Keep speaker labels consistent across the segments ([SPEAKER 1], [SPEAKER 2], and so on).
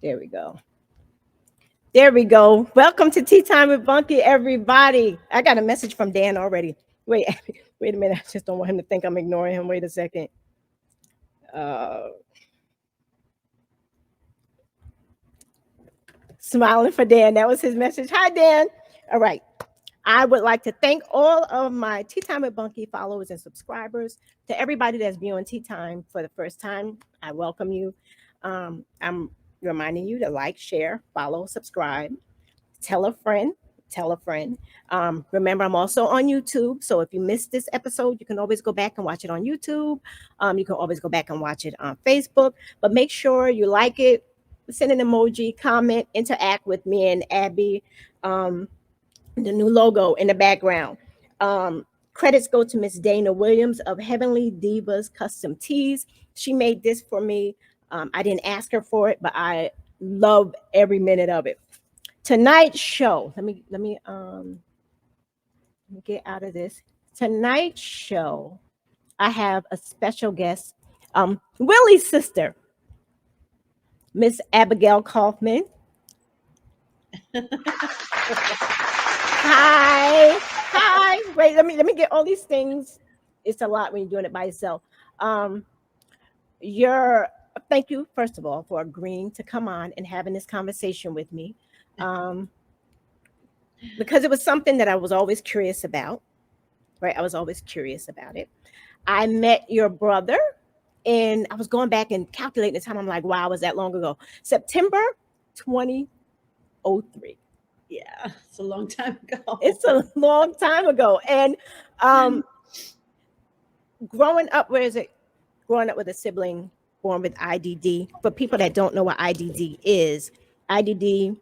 [SPEAKER 1] There we go. There we go. Welcome to Tea Time with Bunky, everybody. I got a message from Dan already. Wait, wait a minute. I just don't want him to think I'm ignoring him. Wait a second. Uh, Smiling for Dan. That was his message. Hi, Dan. All right. I would like to thank all of my Tea Time with Bunky followers and subscribers. To everybody that's viewing Tea Time for the first time, I welcome you. I'm reminding you to like, share, follow, subscribe, tell a friend, tell a friend. Remember, I'm also on YouTube. So if you missed this episode, you can always go back and watch it on YouTube. You can always go back and watch it on Facebook. But make sure you like it, send an emoji, comment, interact with me and Abby. The new logo in the background. Credits go to Miss Dana Williams of Heavenly Divas Custom Tees. She made this for me. I didn't ask her for it, but I love every minute of it. Tonight's show. Let me get out of this. Tonight's show, I have a special guest, Willy's sister, Miss Abigail Kaufman. Hi. Wait, let me get all these things. It's a lot when you're doing it by yourself. You're Thank you, first of all, for agreeing to come on and having this conversation with me. Because it was something that I was always curious about, right? I was always curious about it. I met your brother, and I was going back and calculating the time. I'm like, wow, was that long ago? September 2003.
[SPEAKER 2] Yeah, it's a long time ago.
[SPEAKER 1] It's a long time ago. And growing up with a sibling born with IDD, for people that don't know what IDD is, IDDs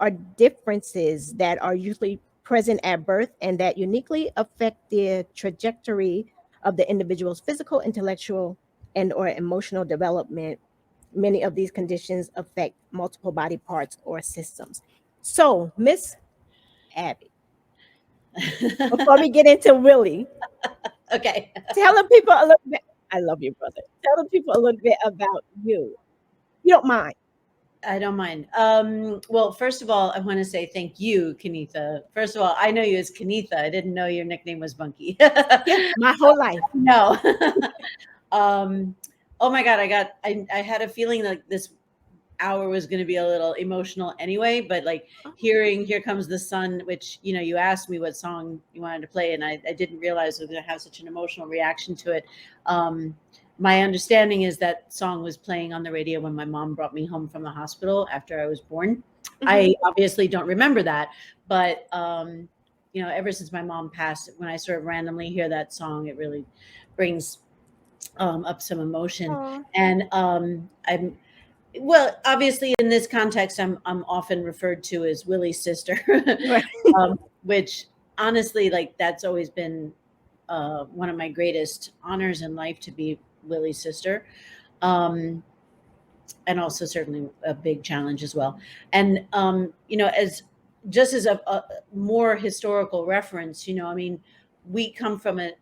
[SPEAKER 1] are differences that are usually present at birth and that uniquely affect the trajectory of the individual's physical, intellectual, and or emotional development. Many of these conditions affect multiple body parts or systems. So, Miss Abby, before we get into Willy,
[SPEAKER 2] Okay.
[SPEAKER 1] tell the people a little bit. I love you, brother. Tell the people a little bit about you. You don't mind.
[SPEAKER 2] I don't mind. Well, first of all, I want to say thank you, Kenitha. First of all, I know you as Kenitha. I didn't know your nickname was Bunky.
[SPEAKER 1] Yeah, my whole life.
[SPEAKER 2] No. Oh my God, I had a feeling like this hour was going to be a little emotional anyway, but like hearing Here Comes the Sun, which, you asked me what song you wanted to play, and I didn't realize I was going to have such an emotional reaction to it. My understanding is that song was playing on the radio when my mom brought me home from the hospital after I was born. Mm-hmm. I obviously don't remember that, but ever since my mom passed, when I sort of randomly hear that song, it really brings up some emotion. Aww. And well, obviously, in this context, I'm often referred to as Willy's sister, right. Which honestly, like, that's always been one of my greatest honors in life, to be Willy's sister, and also certainly a big challenge as well. And as a more historical reference, I mean, we come from an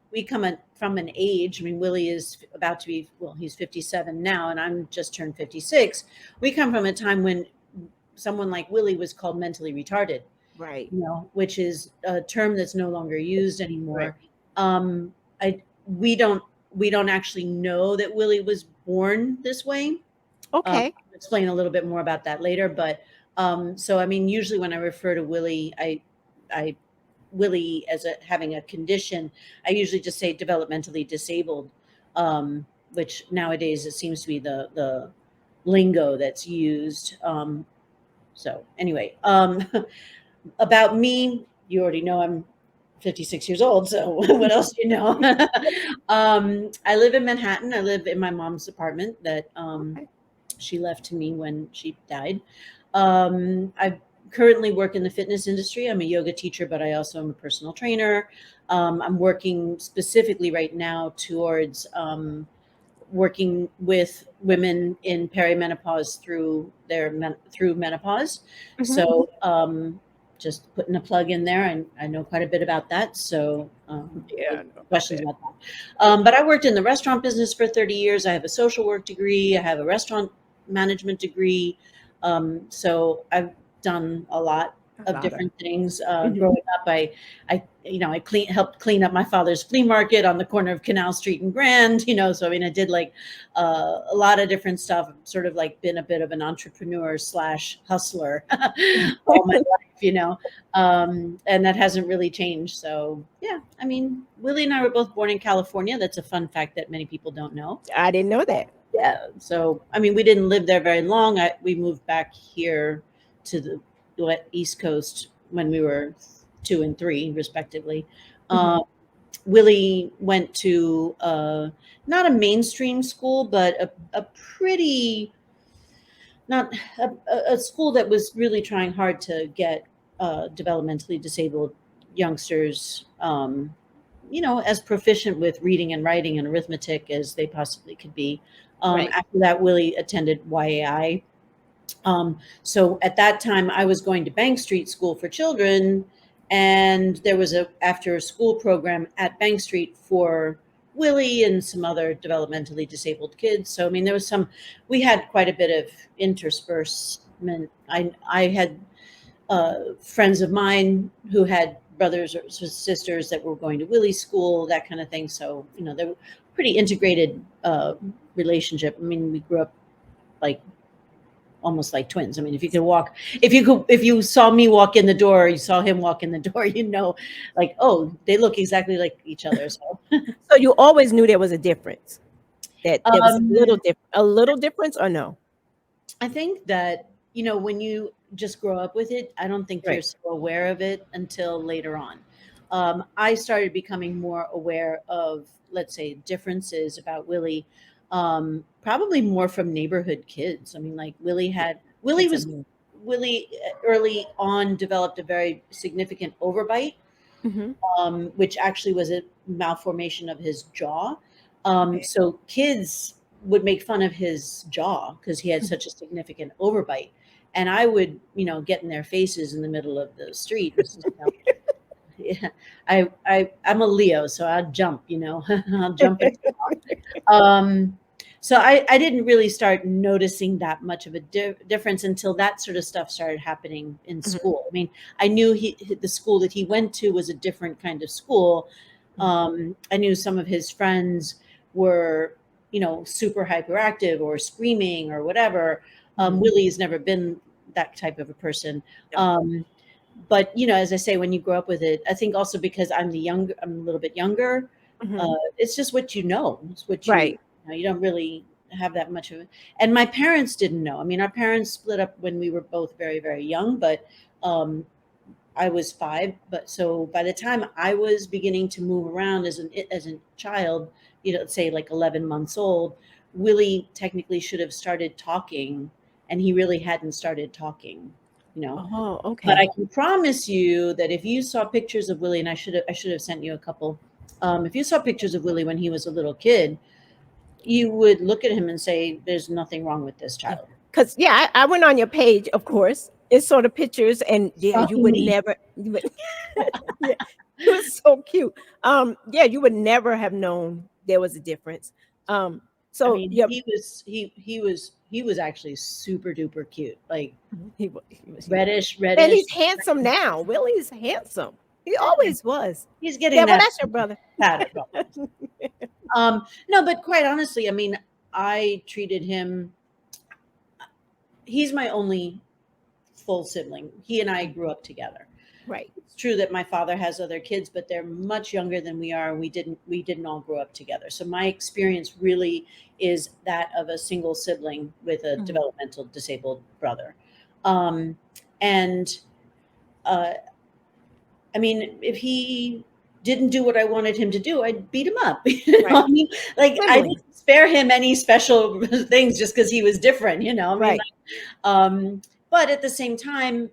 [SPEAKER 2] age. I mean, Willy is about to be, well, he's 57 now, and I'm just turned 56. We come from a time when someone like Willy was called mentally retarded,
[SPEAKER 1] right?
[SPEAKER 2] Which is a term that's no longer used anymore. Right. We don't actually know that Willy was born this way.
[SPEAKER 1] Okay.
[SPEAKER 2] I'll explain a little bit more about that later. But so I mean, usually when I refer to Willy, Willy as having a condition, I usually just say developmentally disabled, which nowadays it seems to be the lingo that's used. So anyway, about me, you already know I'm 56 years old. So what else do you know? I live in Manhattan. I live in my mom's apartment that she left to me when she died. I currently work in the fitness industry. I'm a yoga teacher, but I also am a personal trainer. I'm working specifically right now towards working with women in perimenopause through menopause. Mm-hmm. So just putting a plug in there. I know quite a bit about that. So questions about that. But I worked in the restaurant business for 30 years. I have a social work degree. I have a restaurant management degree. So I've done a lot of
[SPEAKER 1] Louder.
[SPEAKER 2] different things.
[SPEAKER 1] Mhm.
[SPEAKER 2] Growing up, I helped clean up my father's flea market on the corner of Canal Street and Grand. So I mean, I did like a lot of different stuff. Sort of like been a bit of an entrepreneur slash hustler all my life. And that hasn't really changed. So yeah, I mean, Willie and I were both born in California. That's a fun fact that many people don't know.
[SPEAKER 1] I didn't know that.
[SPEAKER 2] Yeah. So, I mean, we didn't live there very long. We moved back here to the East Coast when we were 2 and 3, respectively.
[SPEAKER 1] Mhm.
[SPEAKER 2] Willie went to not a mainstream school, but a pretty, not a school that was really trying hard to get developmentally disabled youngsters, as proficient with reading and writing and arithmetic as they possibly could be.
[SPEAKER 1] Right.
[SPEAKER 2] After that, Willie attended YAI. So at that time, I was going to Bank Street School for Children, and there was a after school program at Bank Street for Willie and some other developmentally disabled kids. So I mean, we had quite a bit of interspersement. I had friends of mine who had brothers or sisters that were going to Willie's school, that kind of thing. So they were pretty integrated relationship. I mean, we grew up like almost like twins. I mean, if you saw me walk in the door, you saw him walk in the door, like, oh, they look exactly like each other. So,
[SPEAKER 1] So you always knew there was a difference. That there was
[SPEAKER 2] um,
[SPEAKER 1] a little difference, or no?
[SPEAKER 2] I think that, when you just grow up with it, I don't think you're
[SPEAKER 1] Right.
[SPEAKER 2] so aware of it until later on. I started becoming more aware of, let's say, differences about Willie, probably more from neighborhood kids. I mean, like
[SPEAKER 1] That's amazing.
[SPEAKER 2] Willie early on developed a very significant overbite,
[SPEAKER 1] Mhm.
[SPEAKER 2] which actually was a malformation of his jaw.
[SPEAKER 1] Okay.
[SPEAKER 2] So kids would make fun of his jaw because he had
[SPEAKER 1] Mhm.
[SPEAKER 2] such a significant overbite. And I would, get in their faces in the middle of the street. And, yeah, I'm a Leo, so I'll jump, I'll jump and talk. Um, so I didn't really start noticing that much of a difference until that sort of stuff started happening in
[SPEAKER 1] Mhm.
[SPEAKER 2] school. I mean, I knew the school that he went to was a different kind of school.
[SPEAKER 1] Mhm.
[SPEAKER 2] I knew some of his friends were, super hyperactive or screaming or whatever.
[SPEAKER 1] Mhm.
[SPEAKER 2] Willie's never been that type of a person.
[SPEAKER 1] No.
[SPEAKER 2] But as I say, when you grow up with it, I think also because I'm a little bit younger.
[SPEAKER 1] Mhm.
[SPEAKER 2] It's just what you know. It's what
[SPEAKER 1] Right.
[SPEAKER 2] you don't really have that much of it. And my parents didn't know. I mean, our parents split up when we were both very, very young, but I was 5. But so by the time I was beginning to move around as a child, say like 11 months old, Willie technically should have started talking, and he really hadn't started talking. You know,
[SPEAKER 1] Oh,
[SPEAKER 2] but I
[SPEAKER 1] okay.
[SPEAKER 2] can promise you that if you saw pictures of Willie, and I should have sent you a couple. If you saw pictures of Willie when he was a little kid, you would look at him and say, "There's nothing wrong with this
[SPEAKER 1] Yeah.
[SPEAKER 2] child."
[SPEAKER 1] 'Cause yeah, I went on your page, of course. It's sort of pictures, and yeah, you would
[SPEAKER 2] Me.
[SPEAKER 1] never you would yeah, it was so cute. Yeah, you would never have known there was a difference. Um,
[SPEAKER 2] I
[SPEAKER 1] so
[SPEAKER 2] mean,
[SPEAKER 1] yeah,
[SPEAKER 2] he was actually super duper cute, like
[SPEAKER 1] he was huge.
[SPEAKER 2] reddish,
[SPEAKER 1] And
[SPEAKER 2] reddish.
[SPEAKER 1] he's handsome now. Willie's handsome. He always was.
[SPEAKER 2] He's
[SPEAKER 1] Yeah,
[SPEAKER 2] getting
[SPEAKER 1] well,
[SPEAKER 2] that
[SPEAKER 1] that's your brother.
[SPEAKER 2] pattern. No, but quite honestly, I mean, I treated him. He's my only full sibling. He and I grew up together.
[SPEAKER 1] Right.
[SPEAKER 2] It's true that my father has other kids, but they're much younger than we are. We didn't all grow up together. So my experience really is that of a single sibling with a
[SPEAKER 1] Mhm.
[SPEAKER 2] developmental disabled brother. Um, and uh, I mean, if he didn't do what I wanted him to do, I'd beat him up.
[SPEAKER 1] Right.
[SPEAKER 2] I mean, like I
[SPEAKER 1] Sibling.
[SPEAKER 2] didn't spare him any special things just because he was different. I mean,
[SPEAKER 1] Right.
[SPEAKER 2] but at the same time,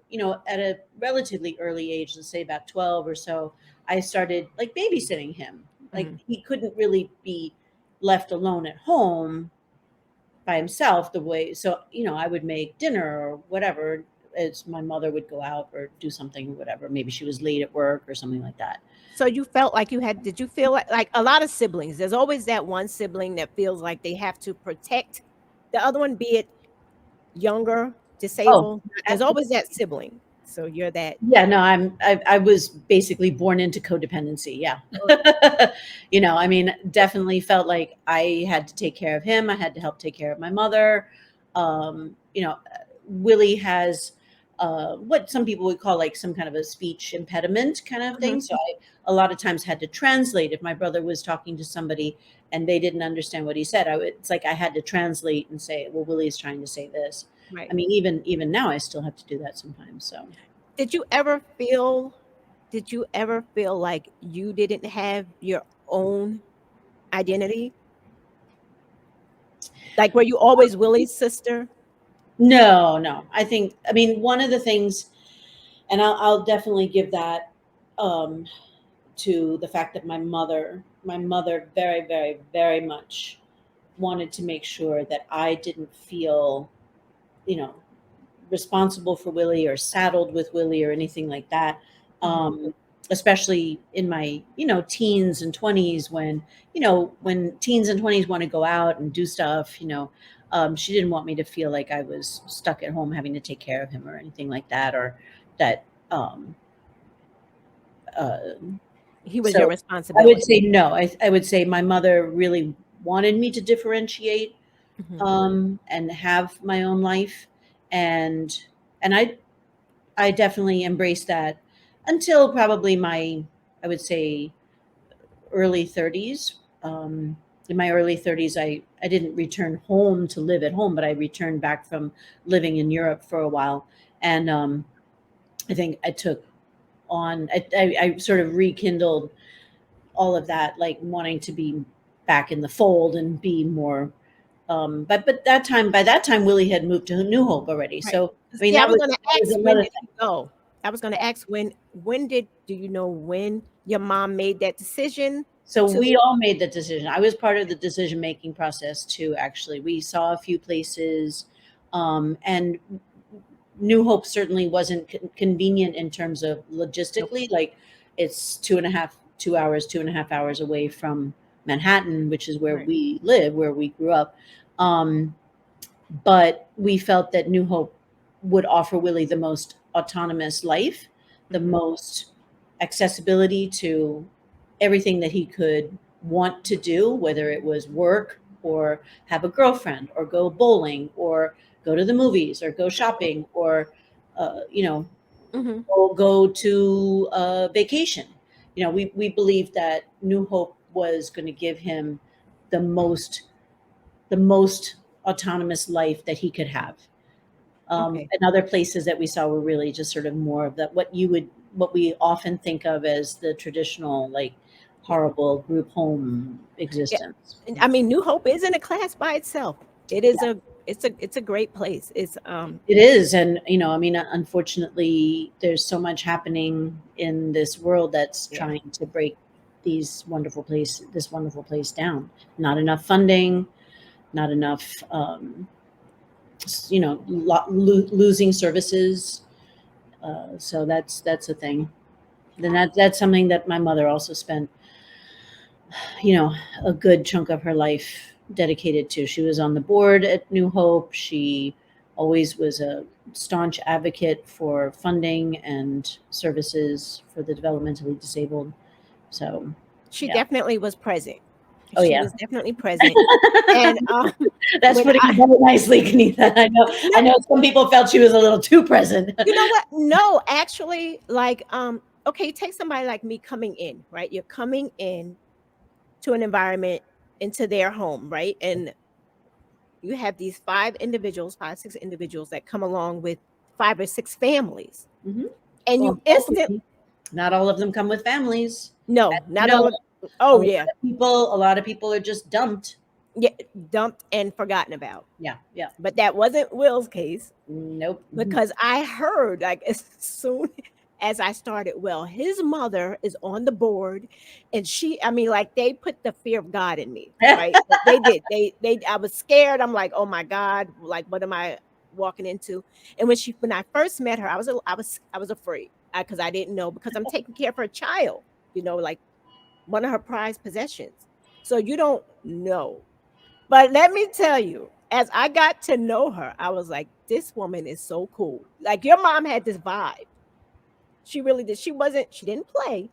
[SPEAKER 2] at a relatively early age, let's say about 12 or so, I started like babysitting him. Like
[SPEAKER 1] Mhm.
[SPEAKER 2] he couldn't really be left alone at home by himself the way. So, I would make dinner or whatever as my mother would go out or do something, whatever. Maybe she was late at work or something like that.
[SPEAKER 1] So you felt like did you feel like a lot of siblings, there's always that one sibling that feels like they have to protect the other one, be it younger,
[SPEAKER 2] Oh,
[SPEAKER 1] disabled? There's always that sibling. So you're that.
[SPEAKER 2] yeah, no, I was basically born into codependency. Yeah. I mean, definitely felt like I had to take care of him. I had to help take care of my mother. Willie has what some people would call like some kind of a speech impediment kind of
[SPEAKER 1] Mhm.
[SPEAKER 2] thing. So I a lot of times had to translate if my brother was talking to somebody and they didn't understand what he said. It's like I had to translate and say, well, Willie's trying to say this. I
[SPEAKER 1] Right.
[SPEAKER 2] mean, even now I still have to do that sometimes. So
[SPEAKER 1] Did you ever feel did you ever feel like you didn't have your own identity? Like, were you always Willie's sister?
[SPEAKER 2] no, no. I mean, one of the things, and I'll definitely give that um, to the fact that my mother very, very, very much wanted to make sure that I didn't feel, you know, responsible for Willie or saddled with Willie or anything like that.
[SPEAKER 1] Mhm.
[SPEAKER 2] Especially in my, teens and 20s when teens and 20s want to go out and do stuff, she didn't want me to feel like I was stuck at home having to take care of him or anything like that, or that, uh,
[SPEAKER 1] He was your
[SPEAKER 2] so I would
[SPEAKER 1] responsibility.
[SPEAKER 2] say no. I would say my mother really wanted me to differentiate
[SPEAKER 1] Mhm.
[SPEAKER 2] and have my own life, and I definitely embraced that until probably I would say, early 30s. In my early 30s, I didn't return home to live at home, but I returned back from living in Europe for a while. And I think I took I sort of rekindled all of that, like wanting to be back in the fold and be more. But by that time, Willie had moved to New Hope already.
[SPEAKER 1] Right.
[SPEAKER 2] So, I mean,
[SPEAKER 1] See, I was gonna
[SPEAKER 2] that was
[SPEAKER 1] ask when
[SPEAKER 2] another
[SPEAKER 1] did
[SPEAKER 2] thing.
[SPEAKER 1] he go? I was gonna ask when did do you know when your mom made that decision
[SPEAKER 2] So
[SPEAKER 1] to
[SPEAKER 2] we all made the decision. I was part of the decision making process too. Actually, we saw a few places, and New Hope certainly wasn't convenient in terms of
[SPEAKER 1] okay,
[SPEAKER 2] logistically. Like, it's 2.5 hours away from Manhattan, which is where
[SPEAKER 1] right.
[SPEAKER 2] we live, where we grew up. Um, but we felt that New Hope would offer Willie the most autonomous life, the
[SPEAKER 1] Mhm.
[SPEAKER 2] most accessibility to everything that he could want to do, whether it was work or have a girlfriend or go bowling or go to the movies or go shopping or, uh, you know,
[SPEAKER 1] Mhm.
[SPEAKER 2] go to a vacation. We believed that New Hope was going to give him the most the most autonomous life that he could have.
[SPEAKER 1] Okay.
[SPEAKER 2] And other places that we saw were really just sort of more of that what we often think of as the traditional, like,
[SPEAKER 1] Yeah.
[SPEAKER 2] horrible group home
[SPEAKER 1] Yeah.
[SPEAKER 2] existence.
[SPEAKER 1] And
[SPEAKER 2] Yeah.
[SPEAKER 1] I mean, New Hope is in a class by itself. It is it's a great place. It's
[SPEAKER 2] It is, and I mean, unfortunately, there's so much happening in this world that's
[SPEAKER 1] yeah.
[SPEAKER 2] trying to break this wonderful place down. Not enough funding, not enough, losing services. So that's a thing. Then that's something that my mother also spent, you know, a good chunk of her life dedicated to. She was on the board at New Hope. She always was a staunch advocate for funding and services for the developmentally disabled. So,
[SPEAKER 1] She
[SPEAKER 2] yeah.
[SPEAKER 1] definitely was present.
[SPEAKER 2] Oh,
[SPEAKER 1] She
[SPEAKER 2] yeah.
[SPEAKER 1] was definitely present. And
[SPEAKER 2] That's
[SPEAKER 1] when
[SPEAKER 2] putting it
[SPEAKER 1] I
[SPEAKER 2] very nicely, Kenitha. I
[SPEAKER 1] no,
[SPEAKER 2] know some people felt she was a little too present.
[SPEAKER 1] you know what? No, actually, like, okay, take somebody like me coming in, right? You're coming in to an environment, into their home, right? And you have these 6 individuals that come along with 5 or 6 families.
[SPEAKER 2] Mhm.
[SPEAKER 1] And you
[SPEAKER 2] Well,
[SPEAKER 1] instant
[SPEAKER 2] not all of them come with families.
[SPEAKER 1] no,
[SPEAKER 2] You
[SPEAKER 1] not
[SPEAKER 2] know,
[SPEAKER 1] all of oh yeah.
[SPEAKER 2] a lot of people are just dumped.
[SPEAKER 1] Yeah, dumped and forgotten about.
[SPEAKER 2] Yeah, yeah.
[SPEAKER 1] But that wasn't Will's case
[SPEAKER 2] Nope. Mhm.
[SPEAKER 1] because I heard like as soon as I started, well, his mother is on the board and I mean, like they put the fear of God in me, right? They did. I was scared. I'm like, oh my God, like what am I walking into? And when I first met her, I was afraid because I didn't know because I'm taking care of her child, like one of her prized possessions. So you don't know. But let me tell you. as I got to know her, I was like, this woman is so cool. Like your mom had this vibe. She really did. She didn't play,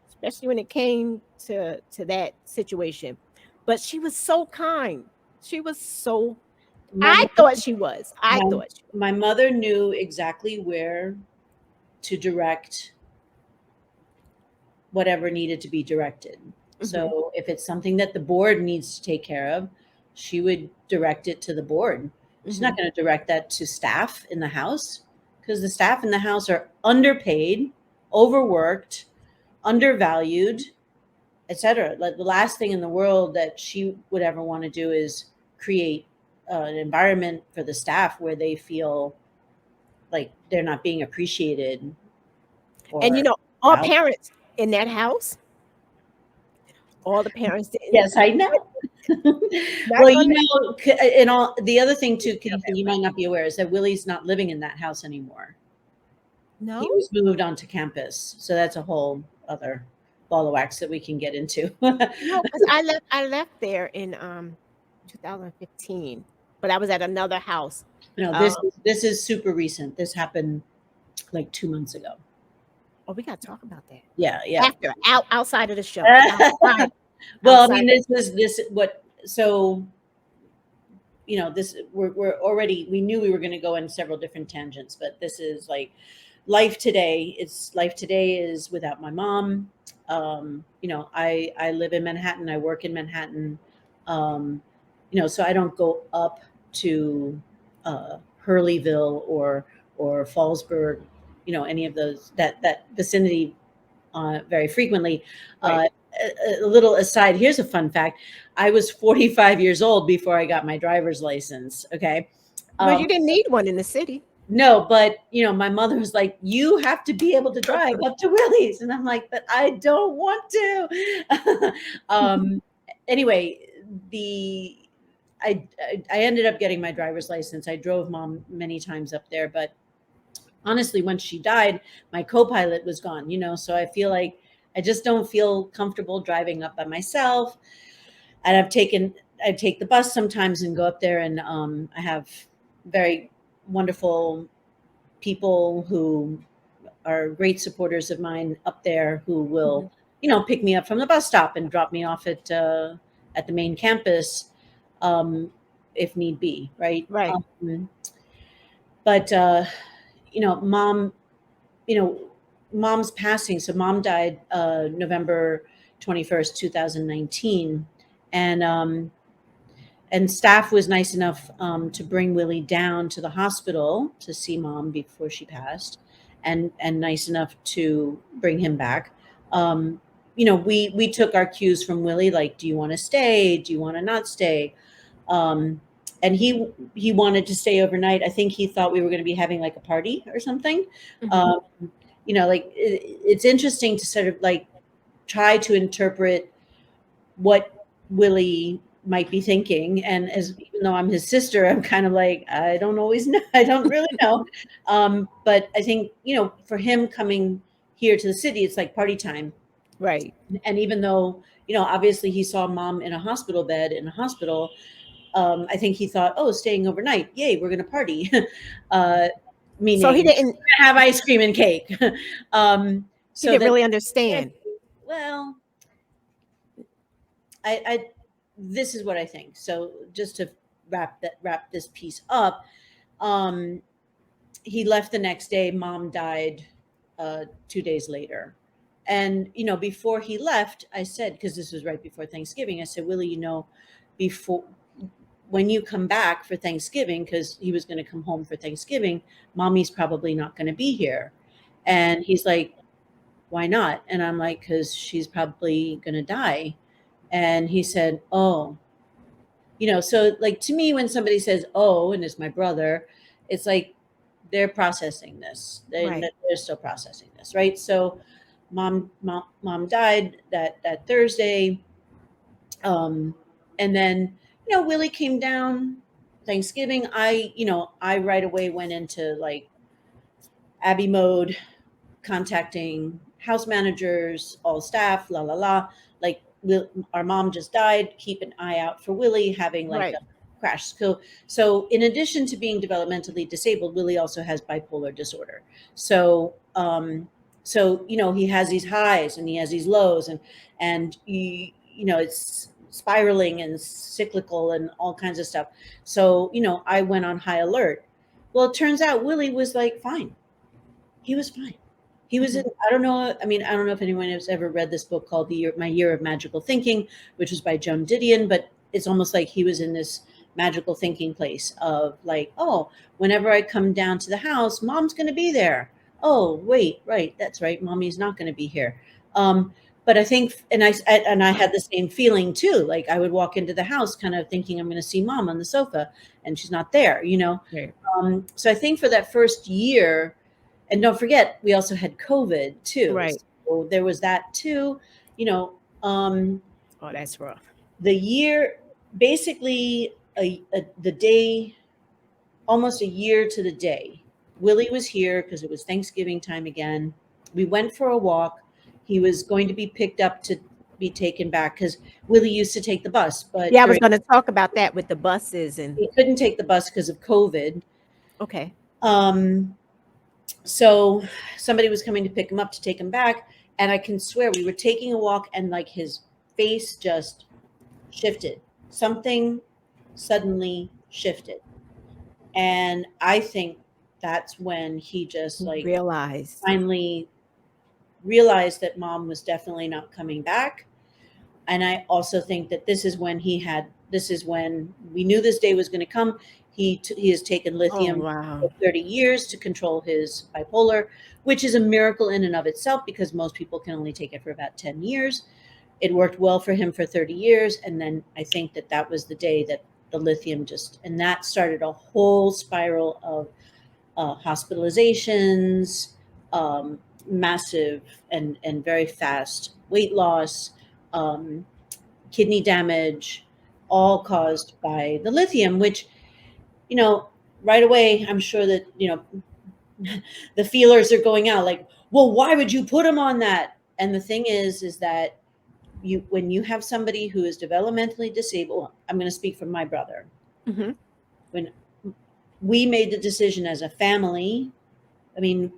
[SPEAKER 1] especially when it came to that situation. But she was so kind. She was so
[SPEAKER 2] My
[SPEAKER 1] I
[SPEAKER 2] mom,
[SPEAKER 1] thought she was. I
[SPEAKER 2] my,
[SPEAKER 1] thought she
[SPEAKER 2] my mother knew exactly where to direct whatever needed to be directed.
[SPEAKER 1] was. Hmm.
[SPEAKER 2] So if it's something that the board needs to take care of, she would direct it to the board. She's
[SPEAKER 1] Hmm.
[SPEAKER 2] not going to direct that to staff in the house, because the staff in the house are underpaid, overworked, undervalued, etc. Like the last thing in the world that she would ever want to do is create an environment for the staff where they feel like they're not being appreciated
[SPEAKER 1] And
[SPEAKER 2] or
[SPEAKER 1] all
[SPEAKER 2] valued.
[SPEAKER 1] parents in that house, all the parents didn't.
[SPEAKER 2] Yes, I know.
[SPEAKER 1] Not
[SPEAKER 2] Well,
[SPEAKER 1] gonna.
[SPEAKER 2] and all the other thing too, Keith, that you might not be aware is that Willie's not living in that house anymore. He
[SPEAKER 1] No,
[SPEAKER 2] was moved onto campus, so that's a whole other ball of wax that we can get into.
[SPEAKER 1] no, because I left there in 2015, but I was at another house.
[SPEAKER 2] No,
[SPEAKER 1] Um,
[SPEAKER 2] this is super recent. This happened like 2 months ago.
[SPEAKER 1] oh, we got to talk about that
[SPEAKER 2] Yeah, yeah.
[SPEAKER 1] after, outside of the show. Outside,
[SPEAKER 2] Well, I
[SPEAKER 1] outside.
[SPEAKER 2] mean, this what so this we're already, we knew we were going to go in several different tangents, but this is like life today. It's life today is without my mom. I live in Manhattan, I work in Manhattan. um so I don't go up to Hurleyville or Fallsburg, any of those, that vicinity very frequently.
[SPEAKER 1] Right.
[SPEAKER 2] A little aside, here's a fun fact. I was 45 years old before I got my driver's license. Okay.
[SPEAKER 1] But
[SPEAKER 2] Um,
[SPEAKER 1] you didn't need one in the city.
[SPEAKER 2] no, but my mother was like, you have to be able to drive up to Willie's. And I'm like, but I don't want to. Anyway, the I ended up getting my driver's license. I drove mom many times up there, but honestly, once she died, my co-pilot was gone, so I feel like I just don't feel comfortable driving up by myself. And I take the bus sometimes and go up there, and I have very wonderful people who are great supporters of mine up there who
[SPEAKER 1] Mhm.
[SPEAKER 2] will, pick me up from the bus stop and drop me off at the main campus, if need be, right?
[SPEAKER 1] Right.
[SPEAKER 2] But mom, you know, mom's passing. So mom died November 21st, 2019. And staff was nice enough to bring Willie down to the hospital to see mom before she passed, and nice enough to bring him back. We took our cues from Willie, like, do you want to stay? Do you want to not stay? Um, and he wanted to stay overnight. I think he thought we were going to be having like a party or something.
[SPEAKER 1] Mhm.
[SPEAKER 2] Um, like it's interesting to sort of like try to interpret what Willie might be thinking. And as even though I'm his sister, I'm kind of like, I don't always know. I don't really know. But I think, for him coming here to the city, it's like party time.
[SPEAKER 1] Right.
[SPEAKER 2] And even though, obviously he saw mom in a hospital bed in a hospital, I think he thought, oh, staying overnight. Yay, we're going to party. uh,
[SPEAKER 1] So he
[SPEAKER 2] Meaning
[SPEAKER 1] didn't
[SPEAKER 2] have ice cream and cake.
[SPEAKER 1] he
[SPEAKER 2] So
[SPEAKER 1] didn't
[SPEAKER 2] that,
[SPEAKER 1] really understand.
[SPEAKER 2] well, I this is what I think. So just to wrap this piece up, um, he left the next day. Mom died 2 days later, and before he left, I said, because this was right before Thanksgiving, I said, Willie, before when you come back for Thanksgiving, because he was going to come home for Thanksgiving, mommy's probably not going to be here. And he's like, why not? And I'm like, because she's probably going to die. And he said, oh, so like to me, when somebody says, oh, and it's my brother, it's like they're processing this.
[SPEAKER 1] Right.
[SPEAKER 2] They're still processing this. Right. So mom died that Thursday. And then, Willie came down Thanksgiving. I right away went into like Abby mode, contacting house managers, all staff, la la la. Like, our mom just died. Keep an eye out for Willie, having like
[SPEAKER 1] Right.
[SPEAKER 2] crash. So in addition to being developmentally disabled, Willie also has bipolar disorder. So he has these highs and he has these lows, and it's spiraling and cyclical and all kinds of stuff. So I went on high alert. Well, it turns out Willie was like fine. He was fine. He was in, I don't know. I mean, I don't know if anyone has ever read this book called My Year of Magical Thinking, which was by Joan Didion, but it's almost like he was in this magical thinking place of like, oh, whenever I come down to the house, mom's going to be there. Oh, wait, right. That's right. Mommy's not going to be here. But I think, and I had the same feeling too. Like I would walk into the house kind of thinking I'm going to see mom on the sofa and she's not there,
[SPEAKER 1] Right.
[SPEAKER 2] So I think for that first year, and don't forget, we also had COVID too.
[SPEAKER 1] Right.
[SPEAKER 2] So there was that too.
[SPEAKER 1] Oh, that's rough.
[SPEAKER 2] The year, basically the day, almost a year to the day, Willie was here because it was Thanksgiving time again. We went for a walk. He was going to be picked up to be taken back because Willie used to take the bus, but
[SPEAKER 1] Yeah, I was going to talk about that with the buses and.
[SPEAKER 2] he couldn't take the bus because of COVID.
[SPEAKER 1] Okay.
[SPEAKER 2] So somebody was coming to pick him up to take him back, and I can swear we were taking a walk and like his face just shifted. Something suddenly shifted. And I think that's when he just like finally realized that mom was definitely not coming back. And I also think that this is when we knew this day was going to come. He has taken lithium for 30 years to control his bipolar, which is a miracle in and of itself because most people can only take it for about 10 years. It worked well for him for 30 years. And then I think that was the day that the lithium and that started a whole spiral of hospitalizations, massive and very fast weight loss, kidney damage, all caused by the lithium, which, right away, I'm sure that, the feelers are going out like, well, why would you put him on that? And the thing is that when you have somebody who is developmentally disabled, I'm going to speak for my brother.
[SPEAKER 1] Mm-hmm.
[SPEAKER 2] When we made the decision as a family, I mean,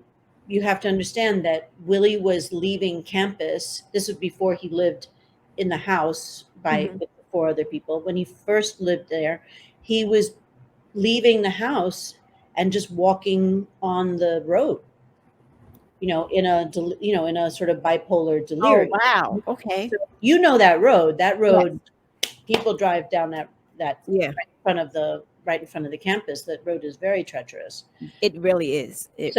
[SPEAKER 2] you have to understand that Willie was leaving campus. This was before he lived in the house with 4 other people. When he first lived there, he was leaving the house and just walking on the road, in a sort of bipolar delirium.
[SPEAKER 1] Oh, wow. Okay.
[SPEAKER 2] So, that road. That road, yes. People drive down that
[SPEAKER 1] yeah.
[SPEAKER 2] right in front of the campus. That road is very treacherous.
[SPEAKER 1] It really is.
[SPEAKER 2] He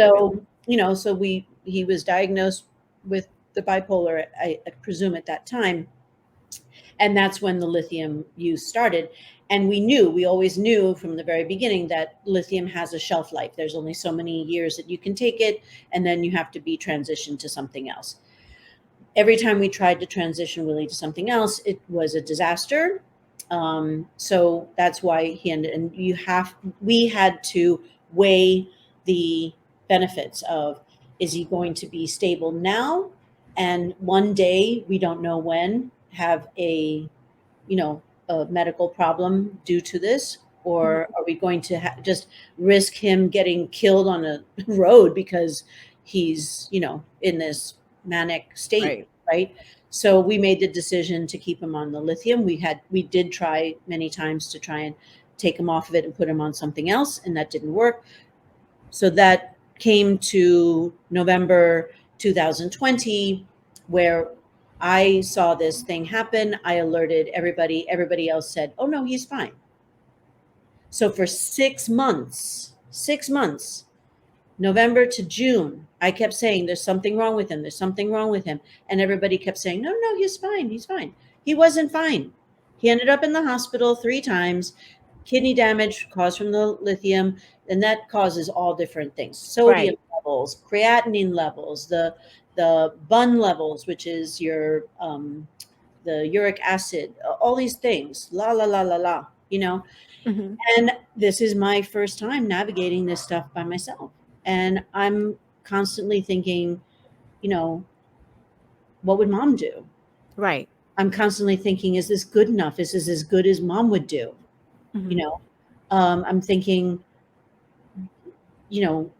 [SPEAKER 2] was diagnosed with the bipolar, I presume at that time. And that's when the lithium use started. And we always knew from the very beginning that lithium has a shelf life. There's only so many years that you can take it, and then you have to be transitioned to something else. Every time we tried to transition Willie to something else, it was a disaster. So that's why he ended, and we had to weigh the benefits of, is he going to be stable now? And one day, we don't know when, have a medical problem due to this, or are we going to just risk him getting killed on a road because he's, in this manic state, right? So we made the decision to keep him on the lithium. We did try many times to try and take him off of it and put him on something else, and that didn't work. So that came to November 2020, where I saw this thing happen. I alerted everybody. Everybody else said, oh, no, he's fine. So for 6 months, November to June, I kept saying, there's something wrong with him. There's something wrong with him. And everybody kept saying, no, he's fine. He's fine. He wasn't fine. He ended up in the hospital 3 times, kidney damage caused from the lithium. And that causes all different things. Sodium levels, creatinine levels, the BUN levels, which is your the uric acid, all these things, And this is my first time navigating this stuff by myself. And I'm constantly thinking, what would mom do?
[SPEAKER 1] Right.
[SPEAKER 2] I'm constantly thinking, is this good enough? Is this as good as mom would do? you know. I'm thinking, you know,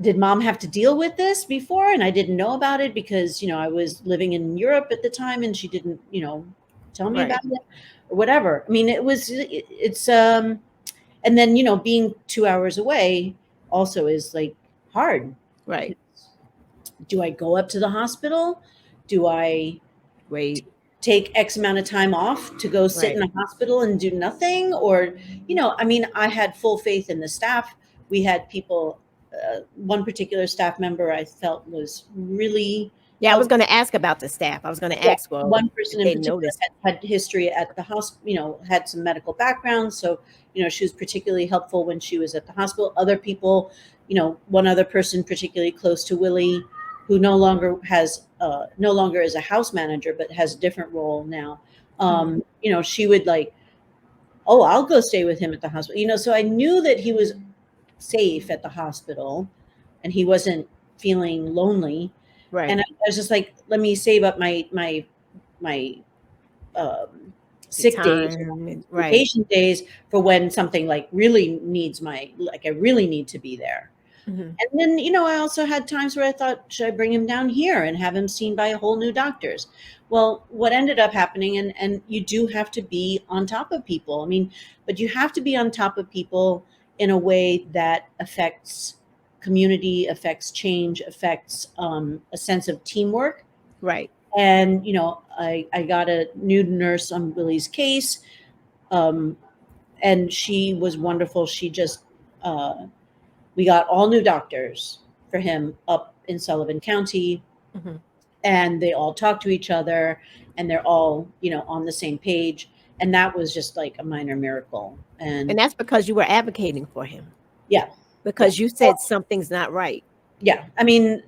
[SPEAKER 2] did mom have to deal with this before and I didn't know about it because, I was living in Europe at the time and she didn't, tell me
[SPEAKER 1] Right.
[SPEAKER 2] about it or whatever. I mean, it's, and then, being 2 hours away also is like hard.
[SPEAKER 1] Right.
[SPEAKER 2] Do I go up to the hospital? Do I
[SPEAKER 1] Wait.
[SPEAKER 2] take X amount of time off to go sit
[SPEAKER 1] Right.
[SPEAKER 2] in a hospital and do nothing? Or, I mean, I had full faith in the staff. We had people, one particular staff member I felt was really
[SPEAKER 1] Yeah, I was
[SPEAKER 2] helpful.
[SPEAKER 1] going to ask about the staff. I was going to
[SPEAKER 2] Yeah,
[SPEAKER 1] ask, well,
[SPEAKER 2] one
[SPEAKER 1] if
[SPEAKER 2] person in
[SPEAKER 1] they
[SPEAKER 2] particular
[SPEAKER 1] noticed.
[SPEAKER 2] had history at the hospital, had some medical background. So, she was particularly helpful when she was at the hospital. Other people, one other person particularly close to Willie, who no longer is a house manager, but has a different role now. She would like, oh, I'll go stay with him at the hospital. So I knew that he was safe at the hospital and he wasn't feeling lonely.
[SPEAKER 1] Right.
[SPEAKER 2] And I was just like, let me save up my
[SPEAKER 1] The
[SPEAKER 2] sick days,
[SPEAKER 1] time. Right.
[SPEAKER 2] vacation days for when something like really needs I really need to be there.
[SPEAKER 1] Mhm.
[SPEAKER 2] And then, I also had times where I thought, should I bring him down here and have him seen by a whole new doctors? Well, what ended up happening, and you do have to be on top of people. I mean, but you have to be on top of people in a way that affects community, affects change, affects a sense of teamwork.
[SPEAKER 1] Right.
[SPEAKER 2] And, I got a new nurse on Willie's case, um, and she was wonderful. She just, we got all new doctors for him up in Sullivan County,
[SPEAKER 1] Mhm.
[SPEAKER 2] and they all talk to each other and they're all, on the same page. And that was just like a minor miracle.
[SPEAKER 1] And
[SPEAKER 2] And
[SPEAKER 1] that's because you were advocating for him,
[SPEAKER 2] yeah, yeah,
[SPEAKER 1] because you said something's not right.
[SPEAKER 2] yeah. I mean,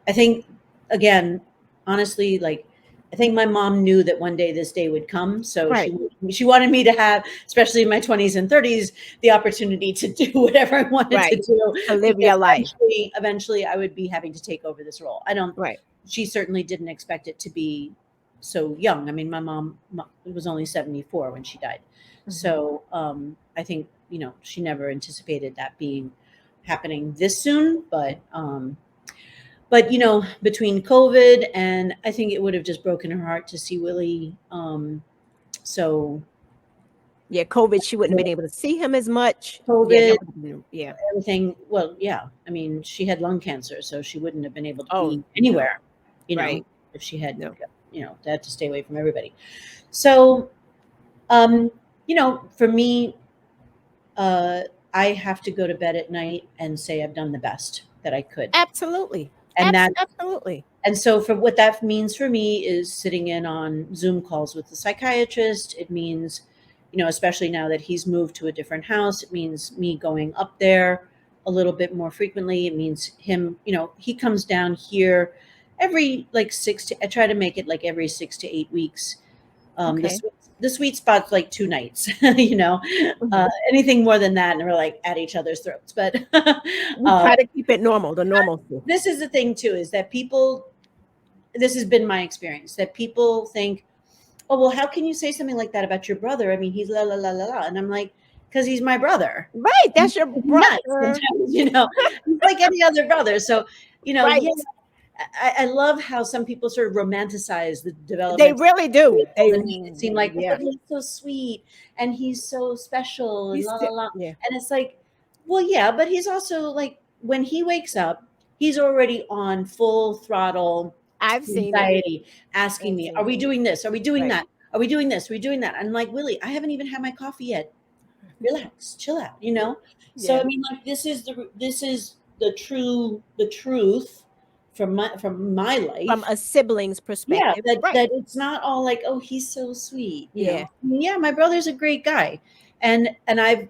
[SPEAKER 2] I think, again, honestly, like, I think my mom knew that one day this day would come. So
[SPEAKER 1] Right.
[SPEAKER 2] she wanted me to have, especially in my 20s and 30s, the opportunity to do whatever I wanted to
[SPEAKER 1] Right.
[SPEAKER 2] do.
[SPEAKER 1] To live
[SPEAKER 2] Because
[SPEAKER 1] your life.
[SPEAKER 2] eventually I would be having to take over this role.
[SPEAKER 1] Right.
[SPEAKER 2] She certainly didn't expect it to be so young. I mean, my mom was only 74 when she died.
[SPEAKER 1] Mhm.
[SPEAKER 2] So I think, she never anticipated that being happening this soon, but between COVID and I think it would have just broken her heart to see Willie. So
[SPEAKER 1] Yeah, COVID, she wouldn't have been able to see him as much. Yeah,
[SPEAKER 2] COVID,
[SPEAKER 1] that would have been, yeah.
[SPEAKER 2] everything. Well, yeah. I mean, she had lung cancer, so she wouldn't have been able to
[SPEAKER 1] Oh,
[SPEAKER 2] be
[SPEAKER 1] no.
[SPEAKER 2] anywhere.
[SPEAKER 1] Right.
[SPEAKER 2] If she had,
[SPEAKER 1] No.
[SPEAKER 2] had to stay away from everybody. So, um, for me, I have to go to bed at night and say I've done the best that I could,
[SPEAKER 1] Absolutely.
[SPEAKER 2] and that
[SPEAKER 1] Absolutely.
[SPEAKER 2] And so for what that means for me is sitting in on Zoom calls with the psychiatrist. It means, especially now that he's moved to a different house, it means me going up there a little bit more frequently. It means him, he comes down here every like I try to make it like every 6 to 8 weeks.
[SPEAKER 1] Okay.
[SPEAKER 2] The sweet spot's like 2 nights,
[SPEAKER 1] Mhm.
[SPEAKER 2] anything more than that. And we're like at each other's throats, but,
[SPEAKER 1] We try to keep it normal, the normalcy.
[SPEAKER 2] this is the thing too, is that this has been my experience, that people think, oh, well, how can you say something like that about your brother? I mean, he's la la la la la. And I'm like, because he's my brother.
[SPEAKER 1] Right.
[SPEAKER 2] He's
[SPEAKER 1] That's your
[SPEAKER 2] nuts
[SPEAKER 1] brother.
[SPEAKER 2] sometimes, he's like any other brother. So,
[SPEAKER 1] Right.
[SPEAKER 2] yeah, I love how some people sort of romanticize the
[SPEAKER 1] They
[SPEAKER 2] development
[SPEAKER 1] really do. They,
[SPEAKER 2] and make it seem like, oh,
[SPEAKER 1] yeah.
[SPEAKER 2] but he's so sweet and he's so special and
[SPEAKER 1] He's
[SPEAKER 2] la la
[SPEAKER 1] still,
[SPEAKER 2] la.
[SPEAKER 1] yeah.
[SPEAKER 2] And it's like, well, yeah, but he's also like, when he wakes up, he's already on full throttle
[SPEAKER 1] I've seen it.
[SPEAKER 2] anxiety, asking
[SPEAKER 1] I've
[SPEAKER 2] me,
[SPEAKER 1] seen
[SPEAKER 2] are we
[SPEAKER 1] it.
[SPEAKER 2] doing this? Are we doing
[SPEAKER 1] Right.
[SPEAKER 2] that? Are we doing this? Are we doing that? I'm like, Willie, I haven't even had my coffee yet. Relax, chill out, So
[SPEAKER 1] Yeah.
[SPEAKER 2] I mean, like, this is the truth from my
[SPEAKER 1] From
[SPEAKER 2] life.
[SPEAKER 1] a sibling's
[SPEAKER 2] Yeah,
[SPEAKER 1] perspective.
[SPEAKER 2] that
[SPEAKER 1] Right.
[SPEAKER 2] that it's not all like, oh, he's so sweet,
[SPEAKER 1] Yeah.
[SPEAKER 2] I mean, yeah, my brother's a great guy, and I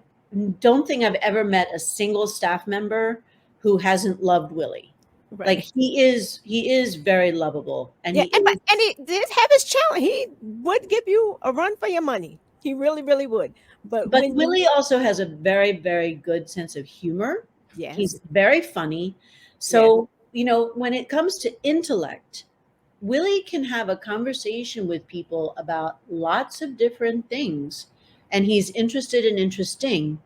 [SPEAKER 2] don't think I've ever met a single staff member who hasn't loved Willie. Like,
[SPEAKER 1] Right.
[SPEAKER 2] he is very lovable, and
[SPEAKER 1] Yeah.
[SPEAKER 2] he
[SPEAKER 1] And,
[SPEAKER 2] is.
[SPEAKER 1] and he did have his challenge. He would give you a run for your money. He really, really would. But
[SPEAKER 2] But
[SPEAKER 1] when you,
[SPEAKER 2] Willie also has a very, very good sense of humor.
[SPEAKER 1] yes.
[SPEAKER 2] He's very funny.
[SPEAKER 1] Yeah.
[SPEAKER 2] So, when it comes to intellect, Willie can have a conversation with people about lots of different things, and he's interested and interesting.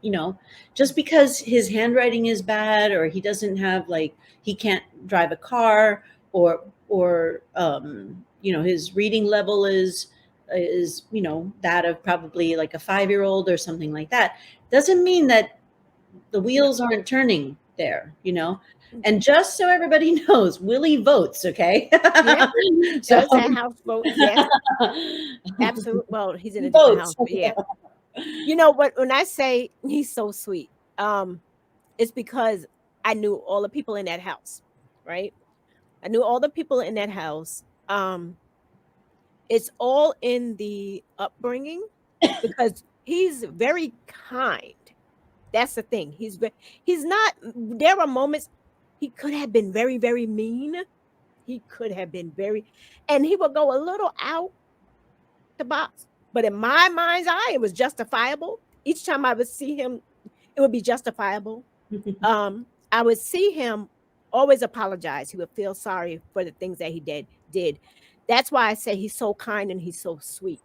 [SPEAKER 2] You know, just because his handwriting is bad, or he doesn't have, like, he can't drive a car, or his reading level is that of probably like a 5-year-old or something like that, doesn't mean that the wheels aren't turning there. And just so everybody knows, Willie votes, okay?
[SPEAKER 1] Yeah, he
[SPEAKER 2] So
[SPEAKER 1] does have house votes. Yes, absolutely. Well, he's in
[SPEAKER 2] he
[SPEAKER 1] a different
[SPEAKER 2] votes.
[SPEAKER 1] house, but yeah. You know what? When I say he's so sweet, it's because I knew all the people in that house, right? I knew all the people in that house. It's all in the upbringing because he's very kind. That's the thing. He's not. There are moments he could have been very, very mean. He could have been very, and he would go a little out the box. But in my mind's eye, it was justifiable. Each time I would see him, it would be justifiable. I would see him always apologize. He would feel sorry for the things that he did. That's why I say he's so kind and he's so sweet.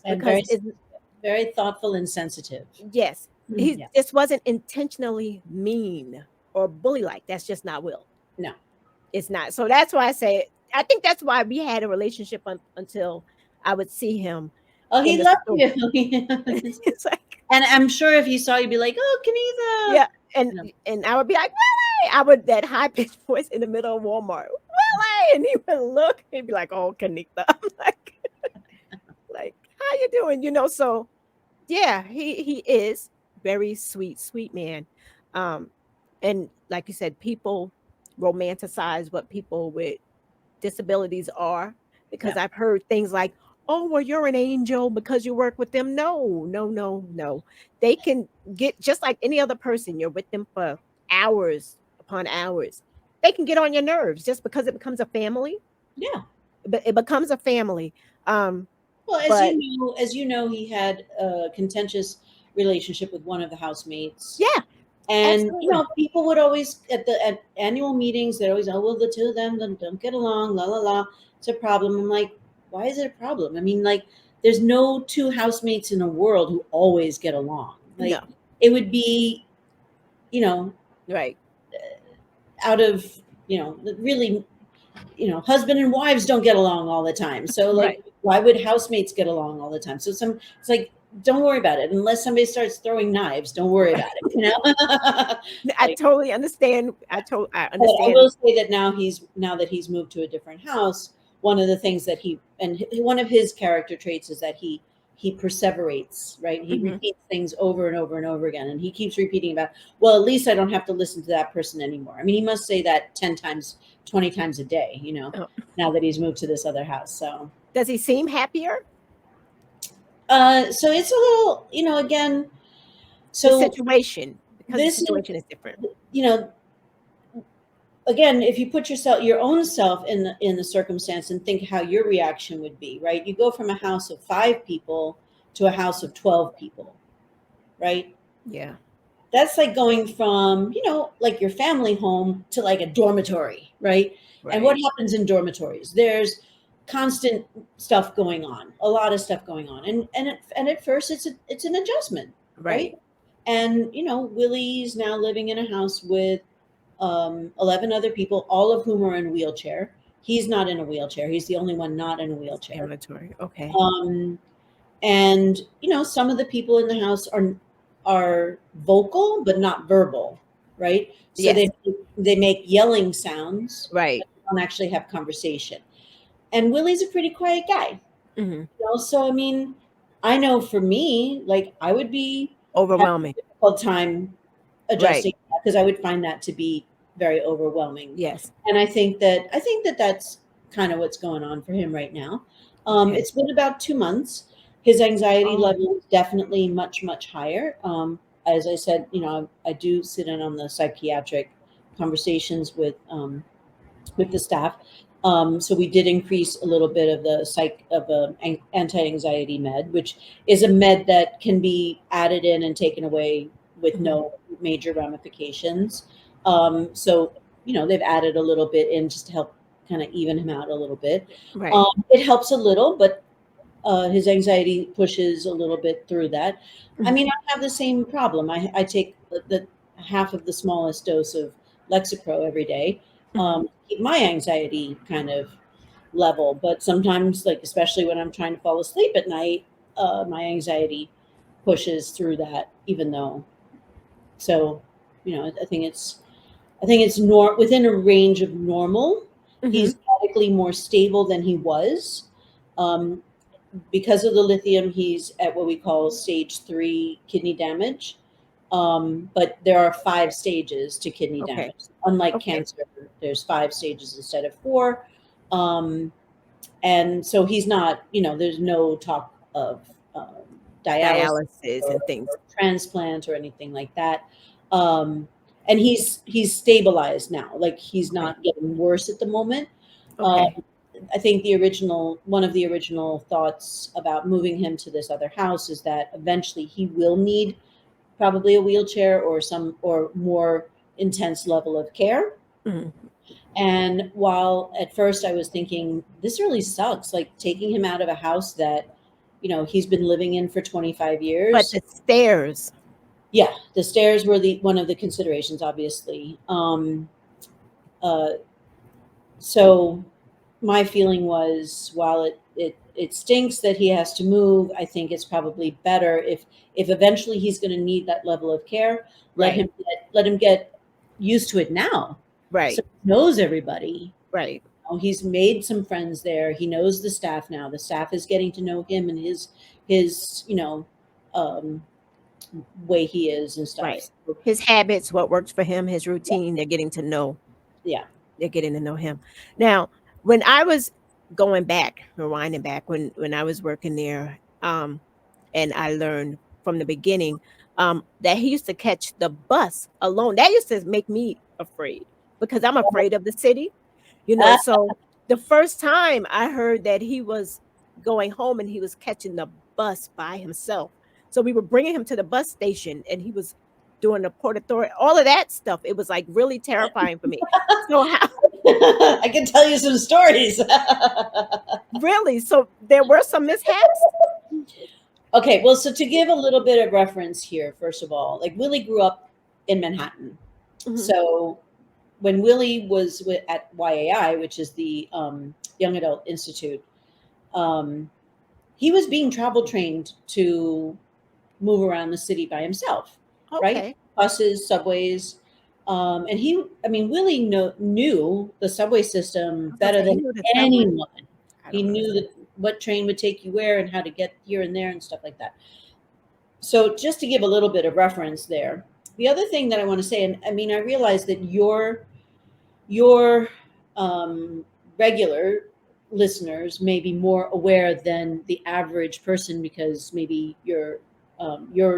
[SPEAKER 2] And
[SPEAKER 1] Because
[SPEAKER 2] very, very thoughtful and sensitive.
[SPEAKER 1] yes, he
[SPEAKER 2] Yeah.
[SPEAKER 1] this wasn't intentionally mean or bully like. That's just not Will.
[SPEAKER 2] No.
[SPEAKER 1] It's not. So that's why I say I think that's why we had a relationship until I would see him.
[SPEAKER 2] Oh, he loved you.
[SPEAKER 1] It's like,
[SPEAKER 2] and I'm sure if he saw you, be like, "Oh, Kenitha."
[SPEAKER 1] yeah, and I would be like, Willie! I would that high pitched voice in the middle of Walmart, Willie, and he would look, he'd be like, "Oh, Kenitha." I'm like, how you doing? So yeah, he is very sweet man. And like you said, people romanticize what people with disabilities are because I've heard things like, "Oh, well, you're an angel because you work with them." No. They can get just like any other person. You're with them for hours upon hours. They can get on your nerves just because it becomes a family.
[SPEAKER 2] Yeah.
[SPEAKER 1] But it becomes a family.
[SPEAKER 2] Well, as you know, he had a contentious relationship with one of the housemates.
[SPEAKER 1] Yeah.
[SPEAKER 2] And
[SPEAKER 1] Absolutely.
[SPEAKER 2] people would always at annual meetings, they're always, "Oh, well, the two of them don't get along, la la la. It's a problem." I'm like, why is it a problem? I mean, like, there's no two housemates in the world who always get along. Like,
[SPEAKER 1] No.
[SPEAKER 2] it would be,
[SPEAKER 1] Right.
[SPEAKER 2] out of, really, husband and wives don't get along all the time. So, like,
[SPEAKER 1] Right.
[SPEAKER 2] why would housemates get along all the time? So it's like, don't worry about it unless somebody starts throwing knives. Don't worry about it.
[SPEAKER 1] I totally understand. I
[SPEAKER 2] But I
[SPEAKER 1] understand.
[SPEAKER 2] will say that now that he's moved to a different house, one of the things that one of his character traits is that he perseverates, right? He repeats things over and over and over again, and he keeps repeating about, well, at least I don't have to listen to that person anymore. I mean, he must say that 10 times, 20 times a day,
[SPEAKER 1] Oh.
[SPEAKER 2] now that he's moved to this other house. So
[SPEAKER 1] Does he seem happier?
[SPEAKER 2] so it's a little, again, so
[SPEAKER 1] The situation, because the
[SPEAKER 2] this
[SPEAKER 1] situation is different.
[SPEAKER 2] Again, if you put your own self in the circumstance and think how your reaction would be, right? You go from a house of 5 people to a house of 12 people, right?
[SPEAKER 1] Yeah.
[SPEAKER 2] That's like going from, like your family home to like a dormitory, right? And what happens in dormitories? There's constant stuff going on, a lot of stuff going on. And at first it's an adjustment, right? And, Willie's now living in a house with 11 other people, all of whom are in wheelchair. He's not in a wheelchair. He's the only one not in a wheelchair.
[SPEAKER 1] Ambulatory. Okay.
[SPEAKER 2] And some of the people in the house are vocal but not verbal, right? So they make yelling sounds,
[SPEAKER 1] right?
[SPEAKER 2] But they don't actually have conversation. And Willie's a pretty quiet guy. So I mean, I know for me, like, I would be
[SPEAKER 1] overwhelming,
[SPEAKER 2] a difficult time adjusting because I would find that to be very overwhelming.
[SPEAKER 1] Yes.
[SPEAKER 2] And I think that that's kind of what's going on for him right now. It's been about 2 months. His anxiety level is definitely much, much higher. As I said, I do sit in on the psychiatric conversations with the staff. So we did increase a little bit of the anti-anxiety med, which is a med that can be added in and taken away with no major ramifications. So they've added a little bit in just to help kind of even him out a little bit.
[SPEAKER 1] Right.
[SPEAKER 2] It helps a little, but his anxiety pushes a little bit through that. I
[SPEAKER 1] Mhm.
[SPEAKER 2] mean, I have the same problem. I take the half of the smallest dose of Lexapro every day,
[SPEAKER 1] Mhm.
[SPEAKER 2] to keep my anxiety kind of level. But sometimes, like especially when I'm trying to fall asleep at night, my anxiety pushes through that. Even though, so I think it's within a range of normal. He's
[SPEAKER 1] Mhm.
[SPEAKER 2] medically more stable than he was. Um, because of the lithium, he's at what we call stage 3 kidney damage. But there are 5 stages to kidney
[SPEAKER 1] Okay.
[SPEAKER 2] damage. Unlike
[SPEAKER 1] Okay.
[SPEAKER 2] cancer, there's 5 stages instead of 4. Um, and so he's not, there's no talk of dialysis
[SPEAKER 1] Dialysis and things.
[SPEAKER 2] or transplant or anything like that. Um, and he's stabilized now. Like he's
[SPEAKER 1] Okay.
[SPEAKER 2] not getting worse at the moment. Um,
[SPEAKER 1] Okay.
[SPEAKER 2] I think one of the original thoughts about moving him to this other house is that eventually he will need probably a wheelchair or some or more intense level of care.
[SPEAKER 1] Mhm.
[SPEAKER 2] And while at first I was thinking, this really sucks, like taking him out of a house that, he's been living in for 25
[SPEAKER 1] But
[SPEAKER 2] years.
[SPEAKER 1] the stairs.
[SPEAKER 2] Yeah, the stairs were the one of the considerations, obviously. Uh, so my feeling was, while it stinks that he has to move, I think it's probably better if eventually he's going to need that level of care,
[SPEAKER 1] Right.
[SPEAKER 2] let him get used to it now, so
[SPEAKER 1] Right.
[SPEAKER 2] he knows everybody.
[SPEAKER 1] Right.
[SPEAKER 2] He's made some friends there. He knows the staff now. The staff is getting to know him and his um, way he is and stuff.
[SPEAKER 1] Right.
[SPEAKER 2] So,
[SPEAKER 1] His habits, what works for him, his routine, they're getting to know.
[SPEAKER 2] yeah.
[SPEAKER 1] They're getting to know him. Now, when I was going back, rewinding back when I was working there, and I learned from the beginning, that he used to catch the bus alone. That used to make me afraid because I'm afraid of the city,
[SPEAKER 2] Ah,
[SPEAKER 1] so the first time I heard that he was going home and he was catching the bus by himself. So we were bringing him to the bus station and he was doing the Port Authority, all of that stuff. It was like really terrifying for me. So how
[SPEAKER 2] I can tell you some stories.
[SPEAKER 1] really? So there were some mishaps?
[SPEAKER 2] Okay, well, so to give a little bit of reference here, first of all, like Willie grew up in Manhattan.
[SPEAKER 1] Mhm.
[SPEAKER 2] So when Willie was at YAI, which is the Young Adult Institute, um, he was being travel trained to move around the city by himself, right?
[SPEAKER 1] Okay.
[SPEAKER 2] Buses, subways. And I mean, Willie knew the subway
[SPEAKER 1] I
[SPEAKER 2] system
[SPEAKER 1] was gonna
[SPEAKER 2] better
[SPEAKER 1] say he
[SPEAKER 2] than
[SPEAKER 1] knew the subway.
[SPEAKER 2] anyone.
[SPEAKER 1] I
[SPEAKER 2] He
[SPEAKER 1] don't
[SPEAKER 2] knew
[SPEAKER 1] understand.
[SPEAKER 2] that what train would take you where and how to get here and there and stuff like that. So just to give a little bit of reference there. The other thing that I want to say, and I mean, I realize that your regular listeners may be more aware than the average person because maybe your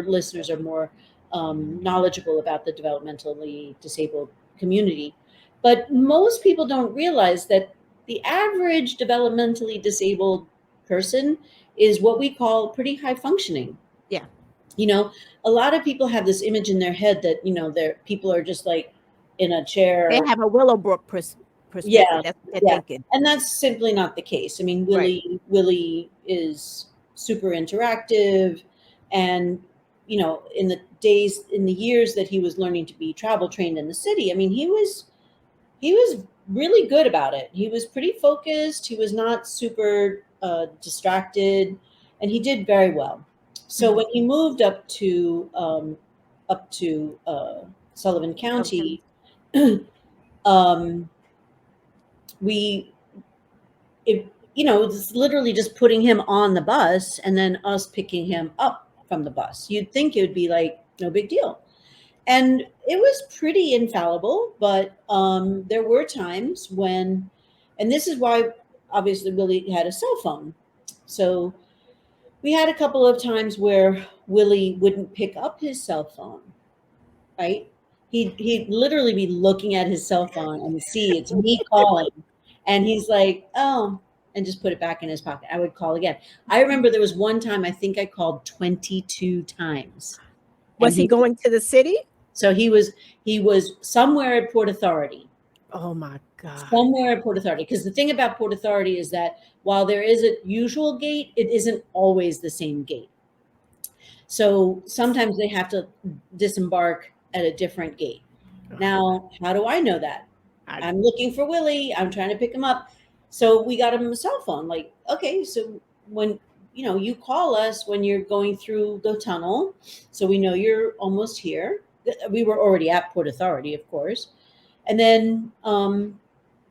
[SPEAKER 2] listeners are more knowledgeable about the developmentally disabled community. But most people don't realize that the average developmentally disabled person is what we call pretty high functioning.
[SPEAKER 1] Yeah.
[SPEAKER 2] you know a lot of people have this image in their head that their people are just like in a
[SPEAKER 1] They
[SPEAKER 2] chair.
[SPEAKER 1] have a Willowbrook perspective.
[SPEAKER 2] Yeah,
[SPEAKER 1] That's what they're
[SPEAKER 2] yeah,
[SPEAKER 1] thinking.
[SPEAKER 2] and that's simply not the case. I mean,
[SPEAKER 1] Right.
[SPEAKER 2] Willie is super interactive, and in the years that he was learning to be travel trained in the city, I mean, he was really good about it. He was pretty focused. He was not super distracted, and he did very well. So
[SPEAKER 1] Mhm.
[SPEAKER 2] when he moved up to Sullivan
[SPEAKER 1] Sometimes.
[SPEAKER 2] County, um, we it's literally just putting him on the bus and then us picking him up from the bus. You'd think it would be like no big deal. And it was pretty infallible, but there were times when, and this is why obviously Willie had a cell phone. So we had a couple of times where Willie wouldn't pick up his cell phone, right? He'd literally be looking at his cell phone and see it's me calling, and he's like, "Oh," and just put it back in his pocket. I would call again. I remember there was one time I think I called 22 times, and
[SPEAKER 1] Was he going to the city?
[SPEAKER 2] he was somewhere at Port Authority.
[SPEAKER 1] Oh my God.
[SPEAKER 2] somewhere at Port Authority. Because the thing about Port Authority is that while there is a usual gate, it isn't always the same gate. So sometimes they have to disembark at a different gate. Now, how do I know that?
[SPEAKER 1] I,
[SPEAKER 2] I'm looking for Willy. I'm trying to pick him up. So we got him a cell phone. Like, okay, so when you call us when you're going through the tunnel, so we know you're almost here. We were already at Port Authority, of course. And then,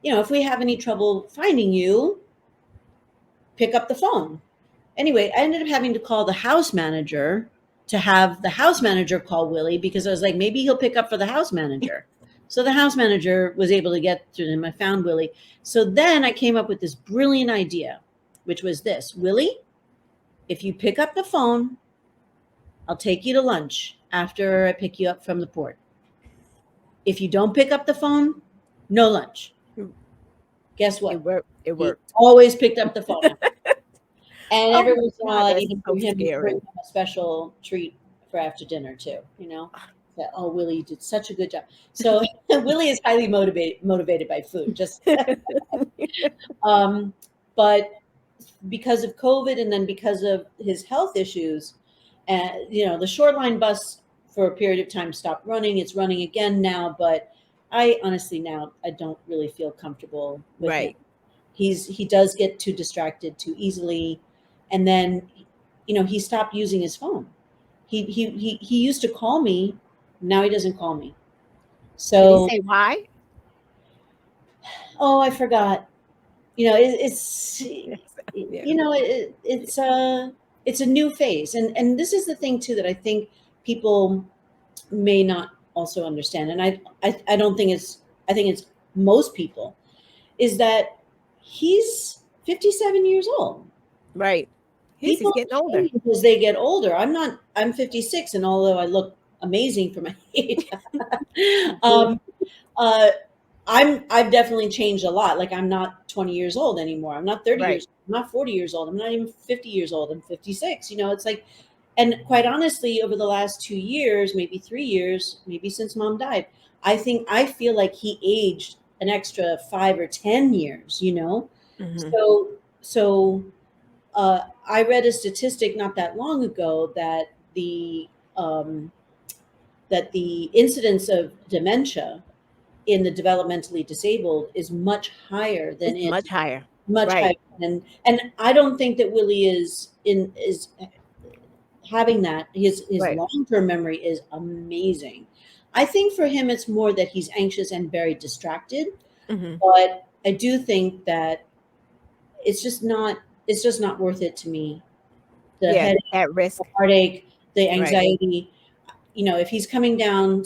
[SPEAKER 2] if we have any trouble finding you, pick up the phone. Anyway, I ended up having to call the house manager to have the house manager call Willy because I was like, maybe he'll pick up for the house manager. So the house manager was able to get to him. I found Willy. So then I came up with this brilliant idea, which was this: Willy, if you pick up the phone, I'll take you to lunch after I pick you up from the port. If you don't pick up the phone, no lunch. Guess what?
[SPEAKER 1] it worked. It
[SPEAKER 2] He
[SPEAKER 1] worked.
[SPEAKER 2] always picked up the phone. And
[SPEAKER 1] Oh
[SPEAKER 2] every
[SPEAKER 1] my
[SPEAKER 2] once in a
[SPEAKER 1] God,
[SPEAKER 2] while, I'd
[SPEAKER 1] that's
[SPEAKER 2] even
[SPEAKER 1] so
[SPEAKER 2] bring
[SPEAKER 1] scary.
[SPEAKER 2] him a special treat for after dinner too. That, oh, Willy, you did such a good job. So Willy is highly motivated by food. Um, but because of COVID and then because of his health issues, and the shoreline bus for a period of time stopped running. It's running again now, but I honestly now I don't really feel comfortable with him.
[SPEAKER 1] Right.
[SPEAKER 2] He does get too distracted too easily, and then he stopped using his phone. He used to call me. Now he doesn't call me.
[SPEAKER 1] Did he
[SPEAKER 2] So,
[SPEAKER 1] say why?
[SPEAKER 2] oh, I forgot. It's
[SPEAKER 1] Yeah.
[SPEAKER 2] it's a new phase, and this is the thing too that I think people may not also understand, and I don't think I think it's most people, is that he's 57 years old.
[SPEAKER 1] Right. He's
[SPEAKER 2] People
[SPEAKER 1] getting older.
[SPEAKER 2] change as they get older. I'm 56, and although I look amazing for my age, um, uh, I've definitely changed a lot. Like, I'm not 20 years old anymore. I'm not 30
[SPEAKER 1] Right.
[SPEAKER 2] years. I'm not 40 years old. I'm not even 50 years old. I'm 56. It's like, and quite honestly, over the last 2 years, maybe 3 years, maybe since mom died, I feel like he aged an extra 5 or 10 years.
[SPEAKER 1] Hmm.
[SPEAKER 2] So I read a statistic not that long ago um, that the incidence of dementia in the developmentally disabled is much higher than
[SPEAKER 1] It's
[SPEAKER 2] in
[SPEAKER 1] much higher.
[SPEAKER 2] much higher.
[SPEAKER 1] Right.
[SPEAKER 2] And I don't think that Willie is having that. His
[SPEAKER 1] Right.
[SPEAKER 2] long-term memory is amazing. I think for him it's more that he's anxious and very distracted,
[SPEAKER 1] Hmm.
[SPEAKER 2] but I do think that it's just not worth it to me. The
[SPEAKER 1] Yeah.
[SPEAKER 2] headache,
[SPEAKER 1] At
[SPEAKER 2] the
[SPEAKER 1] risk.
[SPEAKER 2] heartache, the
[SPEAKER 1] Right.
[SPEAKER 2] anxiety. If he's coming down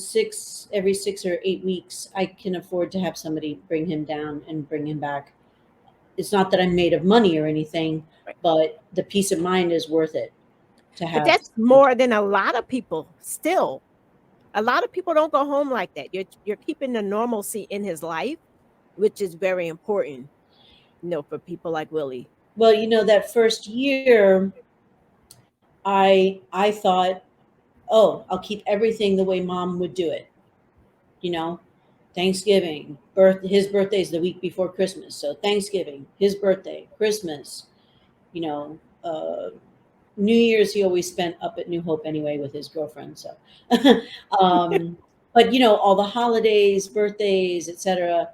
[SPEAKER 2] every 6 or 8 weeks, I can afford to have somebody bring him down and bring him back. It's not that I'm made of money or anything,
[SPEAKER 1] Right.
[SPEAKER 2] but the peace of mind is worth it to
[SPEAKER 1] But
[SPEAKER 2] have.
[SPEAKER 1] that's more than a lot of people still. A lot of people don't go home like that. You're keeping the normalcy in his life, which is very important, for people like Willie.
[SPEAKER 2] Well, that first year, I thought, oh, I'll keep everything the way mom would do it. You know, Thanksgiving, his birthday's the week before Christmas, so Thanksgiving, his birthday, Christmas, you know, New Year's he always spent up at New Hope anyway with his girlfriend. So, um, but all the holidays, birthdays, etc.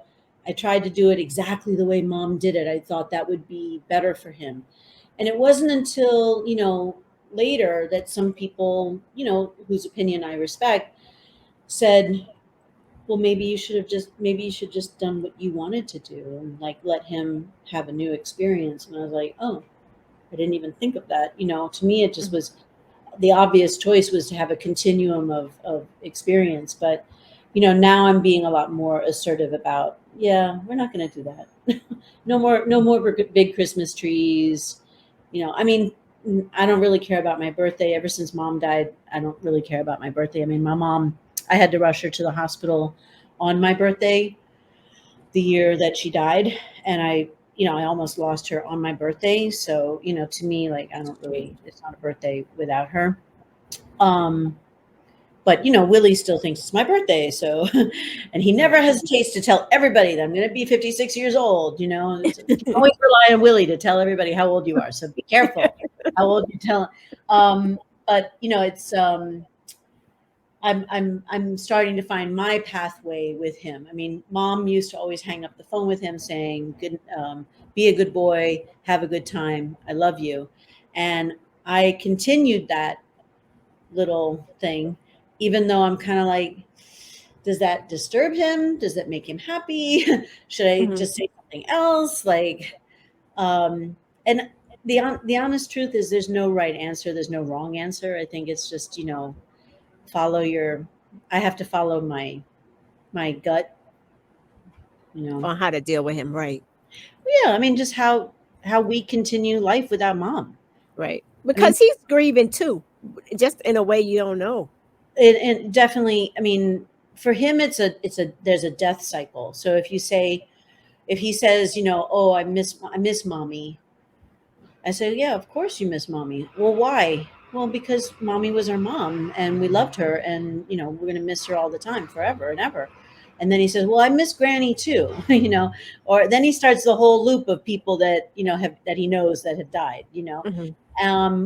[SPEAKER 2] I tried to do it exactly the way mom did it. I thought that would be better for him, and it wasn't until later that some people, whose opinion I respect, said, well, maybe you should just done what you wanted to do and like let him have a new experience. And I was like, oh, I didn't even think of that. To me, it just
[SPEAKER 1] Mhm.
[SPEAKER 2] was the obvious choice was to have a continuum of experience. But, now I'm being a lot more assertive about, yeah, we're not going to do that. No more big Christmas trees. I mean, I don't really care about my birthday. Ever since mom died, I don't really care about my birthday. I mean, my mom, I had to rush her to the hospital on my birthday the year that she died, and I almost lost her on my birthday. So to me, like, I don't really, it's not a birthday without her. um But Willie still thinks it's my birthday, so and he never hesitates to tell everybody that I'm going to be 56 years old. You can always rely on Willie to tell everybody how old you are. So be careful how old you tell. But it's I'm starting to find my pathway with him. I mean, Mom used to always hang up the phone with him saying, "Good, be a good boy, have a good time, I love you," and I continued that little thing, even though I'm kind of like, does that disturb him? Does that make him happy? Should I just say something else? Like, and the honest truth is, there's no right answer. There's no wrong answer. I think it's just follow your. I have to follow my gut.
[SPEAKER 1] On how to deal with him, right?
[SPEAKER 2] Yeah, I mean, just how we continue life without Mom,
[SPEAKER 1] right? Because he's grieving too, just in a way you don't know.
[SPEAKER 2] And definitely, I mean, for him, there's a death cycle. So if he says, oh, I miss Mommy, I say, yeah, of course you miss Mommy. Well, why? Well, because Mommy was our mom and we loved her, and we're going to miss her all the time, forever and ever. And then he says, well, I miss Granny too, or then he starts the whole loop of people that, that he knows that have died,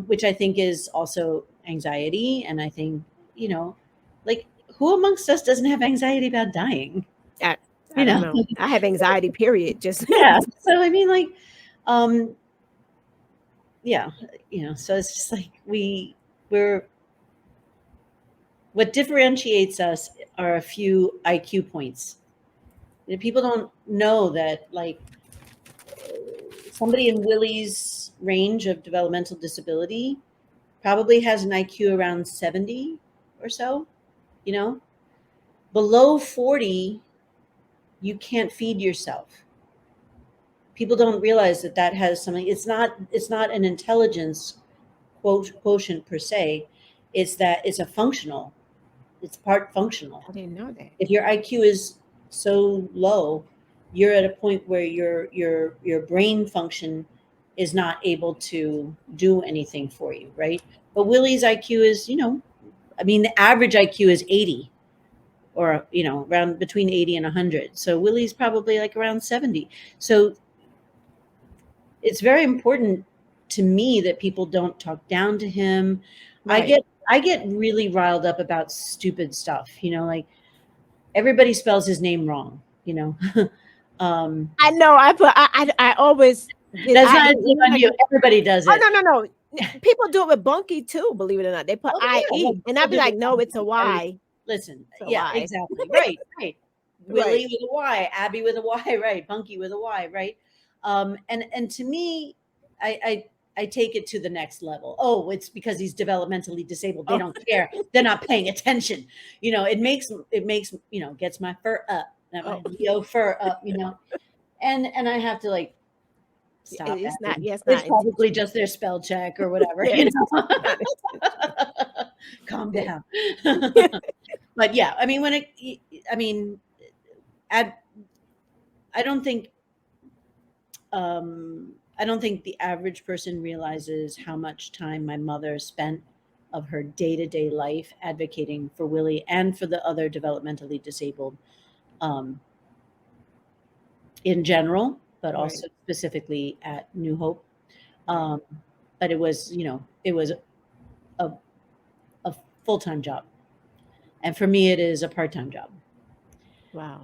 [SPEAKER 2] which I think is also anxiety. And I think, like, who amongst us doesn't have anxiety about dying?
[SPEAKER 1] I don't know. I have anxiety, period. Just
[SPEAKER 2] yeah. So I mean, like, yeah, so it's just like we're what differentiates us are a few IQ points. People don't know that, like, somebody in Willy's range of developmental disability probably has an IQ around 70 or so. Below 40, you can't feed yourself. People don't realize that has something. It's not an intelligence quotient per se. It's that it's part functional.
[SPEAKER 1] I didn't know that.
[SPEAKER 2] If your IQ is so low, you're at a point where your brain function is not able to do anything for you, right? But Willy's IQ is, I mean, the average IQ is 80, or around between 80 and 100. So Willy's probably like around 70. So it's very important to me that people don't talk down to him. Right. I get really riled up about stupid stuff, like everybody spells his name wrong,
[SPEAKER 1] I know. I always.
[SPEAKER 2] That's not on you. Everybody does it.
[SPEAKER 1] Oh, no. People do it with Bunky too, believe it or not. They put IE, and I'd be like, no, it's a Y.
[SPEAKER 2] Listen, yeah, exactly. Right. Willy with a Y, Abby with a Y, right? Bunky with a Y, right? And to me, I take it to the next level. Oh, it's because he's developmentally disabled. They don't care. They're not paying attention. It makes gets my fur up, my Leo fur up. And I have to, like, stop.
[SPEAKER 1] It's not. Yes,
[SPEAKER 2] it's probably just their spell check or whatever. Calm down. But yeah, I mean, I don't think. I don't think the average person realizes how much time my mother spent of her day-to-day life advocating for Willy and for the other developmentally disabled, in general, but also specifically at New Hope. But it was, it was a full-time job. And for me, it is a part-time job.
[SPEAKER 1] Wow.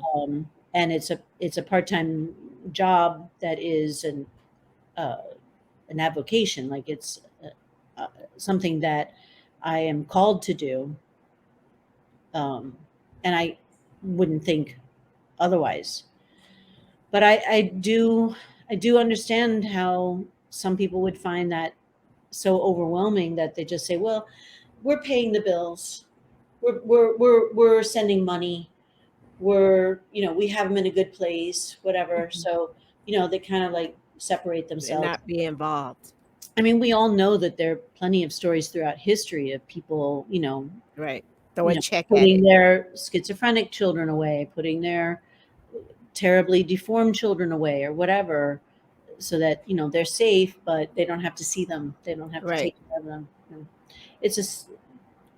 [SPEAKER 2] And it's a part-time job that is an avocation. Like, it's something that I am called to do. And I wouldn't think otherwise. But I do understand how some people would find that so overwhelming that they just say, well, we're paying the bills. We're sending money. We have them in a good place, whatever. Mm-hmm. So, they kind of like separate themselves.
[SPEAKER 1] And not be involved.
[SPEAKER 2] I mean, we all know that there are plenty of stories throughout history of people,
[SPEAKER 1] right. Throwing check
[SPEAKER 2] putting their schizophrenic children away, putting their terribly deformed children away, or whatever, so that, they're safe, but they don't have to see them. They don't have to take care of them. It's just,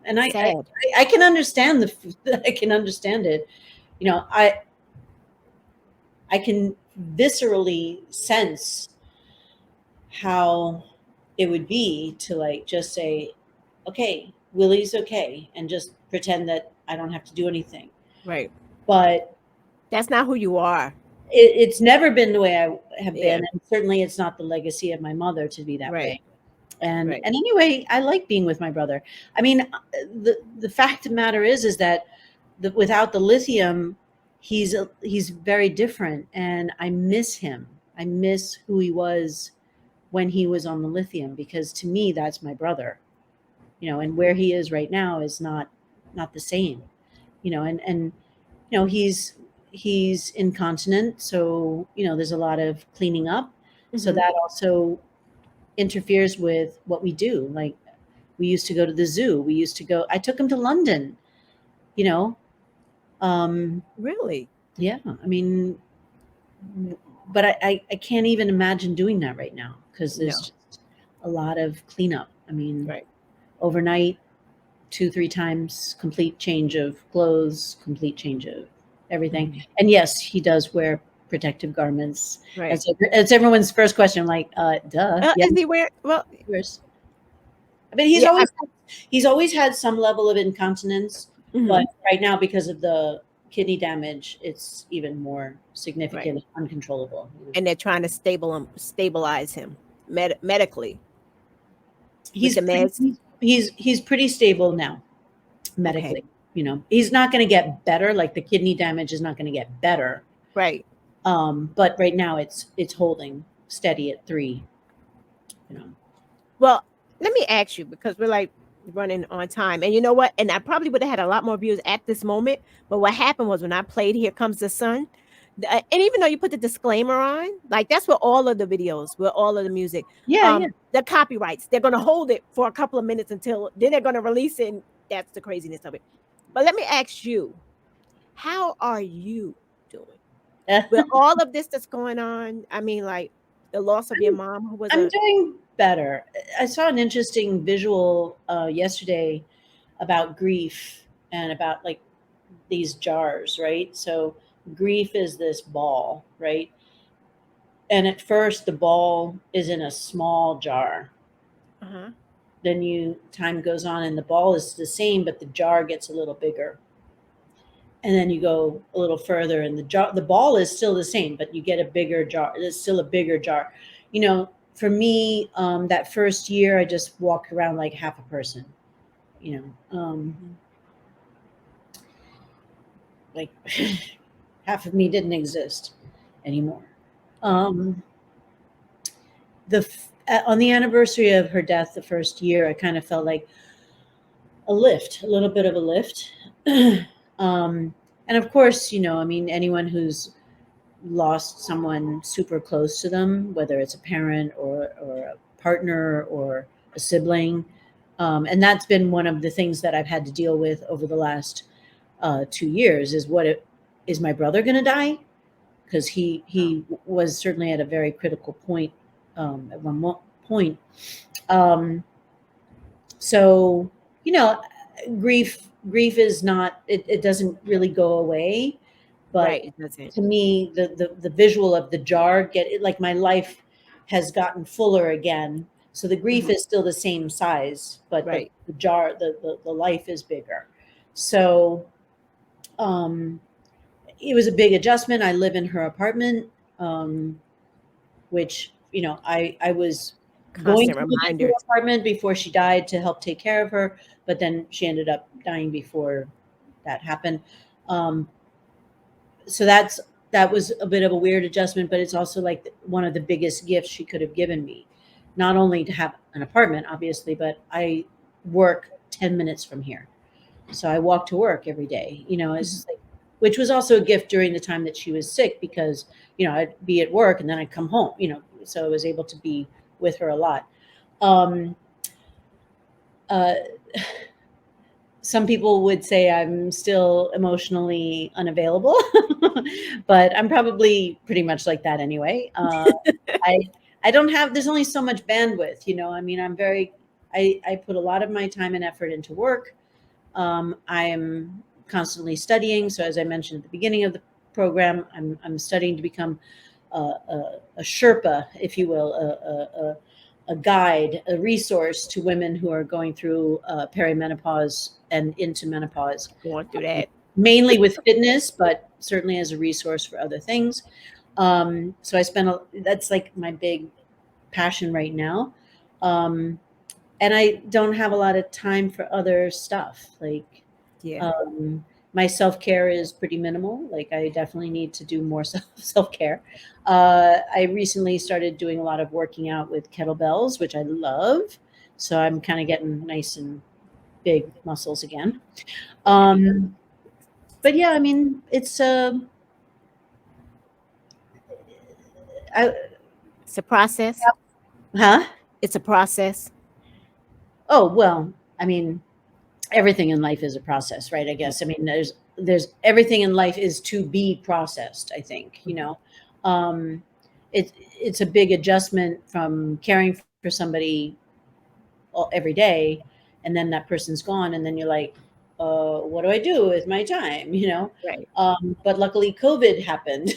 [SPEAKER 2] And
[SPEAKER 1] Sad.
[SPEAKER 2] I can understand I can understand it. You know, I can viscerally sense how it would be to like just say, okay, Willy's okay, and just pretend that I don't have to do anything.
[SPEAKER 1] Right.
[SPEAKER 2] But
[SPEAKER 1] That's not who you are.
[SPEAKER 2] it's never been the way I have
[SPEAKER 1] Yeah.
[SPEAKER 2] been, and certainly it's not the legacy of my mother to be that
[SPEAKER 1] Right.
[SPEAKER 2] way. And
[SPEAKER 1] Right.
[SPEAKER 2] anyway, I like being with my brother. I mean, the fact of the matter is that without the lithium, he's very different, and I miss him. I miss who he was when he was on the lithium, because to me that's my brother. You know, and where he is right now is not the same. You know, and you know he's incontinent, so you know there's a lot of cleaning up. So
[SPEAKER 1] Mhm.
[SPEAKER 2] that also interferes with what we do. Like we used to go to the zoo. We used to go. I took him to London. You know,
[SPEAKER 1] Really?
[SPEAKER 2] yeah. I mean, but I can't even imagine doing that right now because there's
[SPEAKER 1] No.
[SPEAKER 2] just a lot of cleanup. I mean,
[SPEAKER 1] Right.
[SPEAKER 2] overnight, 2, 3 times, complete change of clothes, complete change of everything.
[SPEAKER 1] Mhm.
[SPEAKER 2] And yes, he does wear protective garments.
[SPEAKER 1] Right.
[SPEAKER 2] That's everyone's first question. I'm like, duh, yeah,
[SPEAKER 1] Is he wearing? Well,
[SPEAKER 2] of course. I mean,
[SPEAKER 1] yeah.
[SPEAKER 2] he's always had some level of incontinence, but
[SPEAKER 1] Mhm.
[SPEAKER 2] right now because of the kidney damage, it's even more
[SPEAKER 1] Right.
[SPEAKER 2] significant and uncontrollable.
[SPEAKER 1] And they're trying to stabilize him medically with
[SPEAKER 2] He's
[SPEAKER 1] the
[SPEAKER 2] pretty,
[SPEAKER 1] meds.
[SPEAKER 2] he's pretty stable now
[SPEAKER 1] Okay.
[SPEAKER 2] medically. You know, he's not going to get better. Like the kidney damage is not going to get better.
[SPEAKER 1] Right.
[SPEAKER 2] But right now it's holding steady at 3. You know,
[SPEAKER 1] Well, let me ask you because we're like running on time. And you know what? And I probably would have had a lot more views at this moment. But what happened was when I played Here Comes the Sun, and even though you put the disclaimer on, like that's where all of the videos, where all of the music,
[SPEAKER 2] yeah, yeah.
[SPEAKER 1] the copyrights, they're gonna hold it for a couple of minutes until then they're gonna release it. And that's the craziness of it. But let me ask you, how are you doing with all of this that's going on? I mean, like the loss of your mom, who was
[SPEAKER 2] I'm
[SPEAKER 1] a
[SPEAKER 2] doing better. I saw an interesting visual yesterday about grief and about like these jars, right? So grief is this ball, right? And at first the ball is in a small jar.
[SPEAKER 1] uh-huh.
[SPEAKER 2] Then time goes on and the ball is the same, but the jar gets a little bigger. And then you go a little further and the ball is still the same, but you get a bigger jar. It's still a bigger jar. You know, for me, that first year I just walked around like half a person, you know,
[SPEAKER 1] Mhm.
[SPEAKER 2] like half of me didn't exist anymore. Um, on the anniversary of her death, the first year, I kind of felt like a little bit of a lift. And of course, you know, I mean, anyone who's lost someone super close to them, whether it's a parent or a partner or a sibling. And that's been one of the things that I've had to deal with over the last 2 years is is my brother going to die? Because he was certainly at a very critical point at one point. Um, so, you know, grief is not, it doesn't really go away, but
[SPEAKER 1] Right, it doesn't.
[SPEAKER 2] to me the visual of the jar get it, like my life has gotten fuller again, so the grief
[SPEAKER 1] Mhm.
[SPEAKER 2] is still the same size, but
[SPEAKER 1] Right.
[SPEAKER 2] the jar the life is bigger. So um it was a big adjustment. I live in her apartment, um which, you know, I was going
[SPEAKER 1] Constant
[SPEAKER 2] to live in her
[SPEAKER 1] reminders.
[SPEAKER 2] apartment before she died to help take care of her, but then she ended up dying before that happened. Um, so that was a bit of a weird adjustment, but it's also like one of the biggest gifts she could have given me. Not only to have an apartment, obviously, but I work 10 minutes from here. So I walk to work every day, you know,
[SPEAKER 1] Mhm.
[SPEAKER 2] it's like, which was also a gift during the time that she was sick because, you know, I'd be at work and then I'd come home, you know, so I was able to be with her a lot. Um, uh, some people would say I'm still emotionally unavailable, but I'm probably pretty much like that anyway. I I don't have. There's only so much bandwidth, you know. I mean, I put a lot of my time and effort into work, I am constantly studying. So, as I mentioned at the beginning of the program, I'm studying to become a Sherpa, if you will, a guide, a resource to women who are going through perimenopause and into menopause,
[SPEAKER 1] Going through that.
[SPEAKER 2] mainly with fitness, but certainly as a resource for other things. So I spend that's like my big passion right now. Um, and I don't have a lot of time for other stuff. Like,
[SPEAKER 1] Yeah.
[SPEAKER 2] um, my self care is pretty minimal. Like, I definitely need to do more self care. I recently started doing a lot of working out with kettlebells, which I love. So I'm kind of getting nice and big muscles again. Um, but yeah, I mean, it's I,
[SPEAKER 1] It's a process.
[SPEAKER 2] huh?
[SPEAKER 1] It's a process.
[SPEAKER 2] Oh well, I mean, everything in life is a process, right? I guess. I mean, there's everything in life is to be processed. I think um, it's a big adjustment from caring for somebody every day, and then that person's gone, and then you're like, what do I do with my time?
[SPEAKER 1] Right.
[SPEAKER 2] But luckily, COVID happened,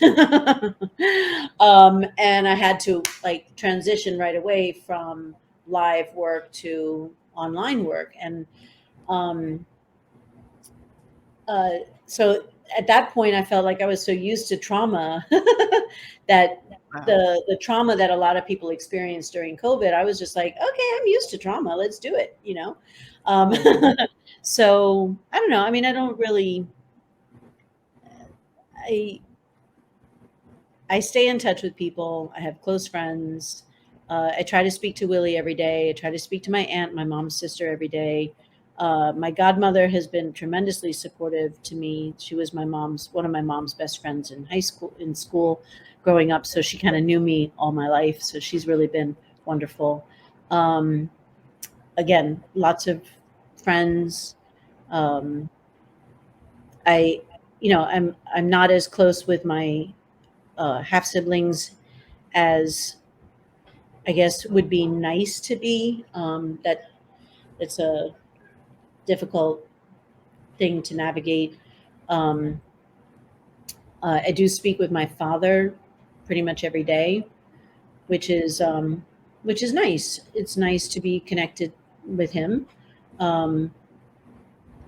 [SPEAKER 2] and I had to like transition right away from live work to online work, and um, uh, so at that point I felt like I was so used to trauma that
[SPEAKER 1] Wow.
[SPEAKER 2] the trauma that a lot of people experienced during COVID, I was just like, okay, I'm used to trauma, let's do it. um,
[SPEAKER 1] Right.
[SPEAKER 2] so I don't know, I mean, I don't really, i I stay in touch with people, I have close friends. I try to speak to Willie every day, I try to speak to my aunt, my mom's sister, every day. My godmother has been tremendously supportive to me. She was one of my mom's best friends in school growing up. So she kind of knew me all my life. So she's really been wonderful. Um, Again, lots of friends. Um, I, I'm not as close with my half siblings as I guess would be nice to be. That it's a difficult thing to navigate. Um, I do speak with my father pretty much every day, which is um, which is nice. It's nice to be connected with him, um,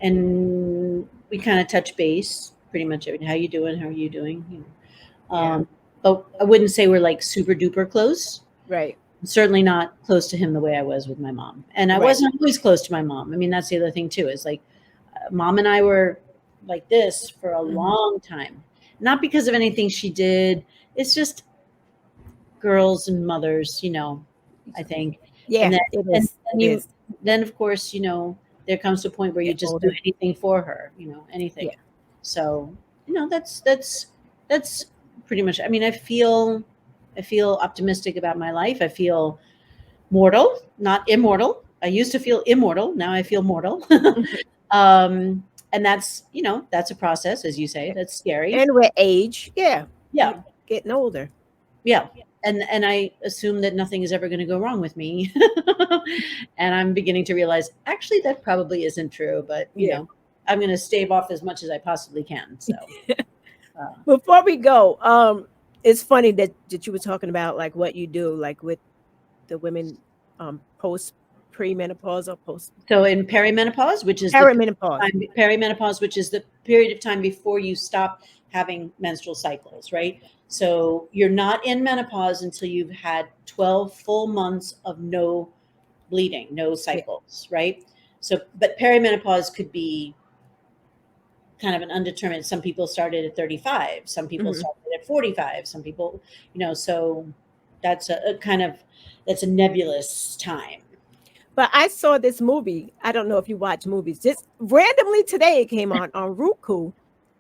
[SPEAKER 2] and we kind of touch base pretty much every day. How you doing? How are you doing?
[SPEAKER 1] Yeah.
[SPEAKER 2] But I wouldn't say we're like super duper close.
[SPEAKER 1] Right.
[SPEAKER 2] Certainly not close to him the way I was with my mom, and I
[SPEAKER 1] Right.
[SPEAKER 2] wasn't always close to my mom. I mean, that's the other thing too. Is like mom and I were like this for a
[SPEAKER 1] Mhm.
[SPEAKER 2] long time, not because of anything she did. It's just girls and mothers, I think. And
[SPEAKER 1] Yeah.
[SPEAKER 2] then
[SPEAKER 1] It
[SPEAKER 2] and
[SPEAKER 1] is.
[SPEAKER 2] then
[SPEAKER 1] It is.
[SPEAKER 2] of course, there comes a point where you
[SPEAKER 1] Get
[SPEAKER 2] just do
[SPEAKER 1] older.
[SPEAKER 2] anything for her, anything.
[SPEAKER 1] Yeah.
[SPEAKER 2] So, that's pretty much, I mean, I feel optimistic about my life. I feel mortal, not immortal. I used to feel immortal. Now I feel mortal.
[SPEAKER 1] Mhm.
[SPEAKER 2] And that's a process, as you say.
[SPEAKER 1] Yeah.
[SPEAKER 2] That's scary.
[SPEAKER 1] And with age, yeah,
[SPEAKER 2] Yeah,
[SPEAKER 1] you're getting older.
[SPEAKER 2] yeah. And I assume that nothing is ever going to go wrong with me. And I'm beginning to realize actually that probably isn't true. But
[SPEAKER 1] Yeah.
[SPEAKER 2] I'm going to stave off as much as I possibly can. So uh,
[SPEAKER 1] Before we go, it's funny that you were talking about like what you do, like with the women, post premenopause or post
[SPEAKER 2] so in perimenopause, which is the
[SPEAKER 1] perimenopause.
[SPEAKER 2] perimenopause, which is the period of time before you stop having menstrual cycles, right? So you're not in menopause until you've had 12 full months of no bleeding, no
[SPEAKER 1] Yeah.
[SPEAKER 2] cycles, right? So, but perimenopause could be kind of an undetermined. Some people started at 35, some people
[SPEAKER 1] Mhm.
[SPEAKER 2] started at 45, some people, so that's a kind of that's a nebulous time.
[SPEAKER 1] But I saw this movie. I don't know if you watch movies. Just randomly today, it came on Roku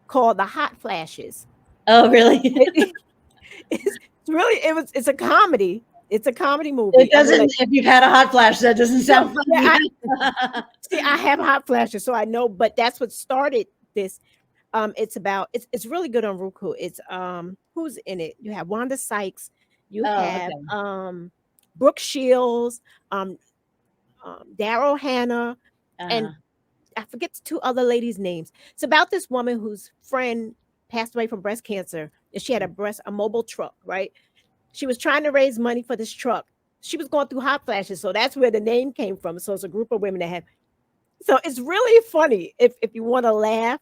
[SPEAKER 1] called The Hot Flashes.
[SPEAKER 2] Oh, really?
[SPEAKER 1] It's really it's a comedy. It's a comedy
[SPEAKER 2] It
[SPEAKER 1] movie. I know
[SPEAKER 2] doesn't.
[SPEAKER 1] that.
[SPEAKER 2] If you've had a hot flash, that doesn't
[SPEAKER 1] No,
[SPEAKER 2] sound
[SPEAKER 1] yeah,
[SPEAKER 2] funny.
[SPEAKER 1] see, I have hot flashes, so I know, but that's what started this. It's about it's really good on Roku. It's who's in it? You have Wanda Sykes, you
[SPEAKER 2] Oh,
[SPEAKER 1] have
[SPEAKER 2] okay.
[SPEAKER 1] Brooke Shields, um, Daryl Hannah, and
[SPEAKER 2] Uh,
[SPEAKER 1] I forget the two other ladies' names. It's about this woman whose friend passed away from breast cancer, and she had a mobile truck, right? She was trying to raise money for this truck. She was going through hot flashes, so that's where the name came from. So it's a group of women that have. So it's really funny if you want to laugh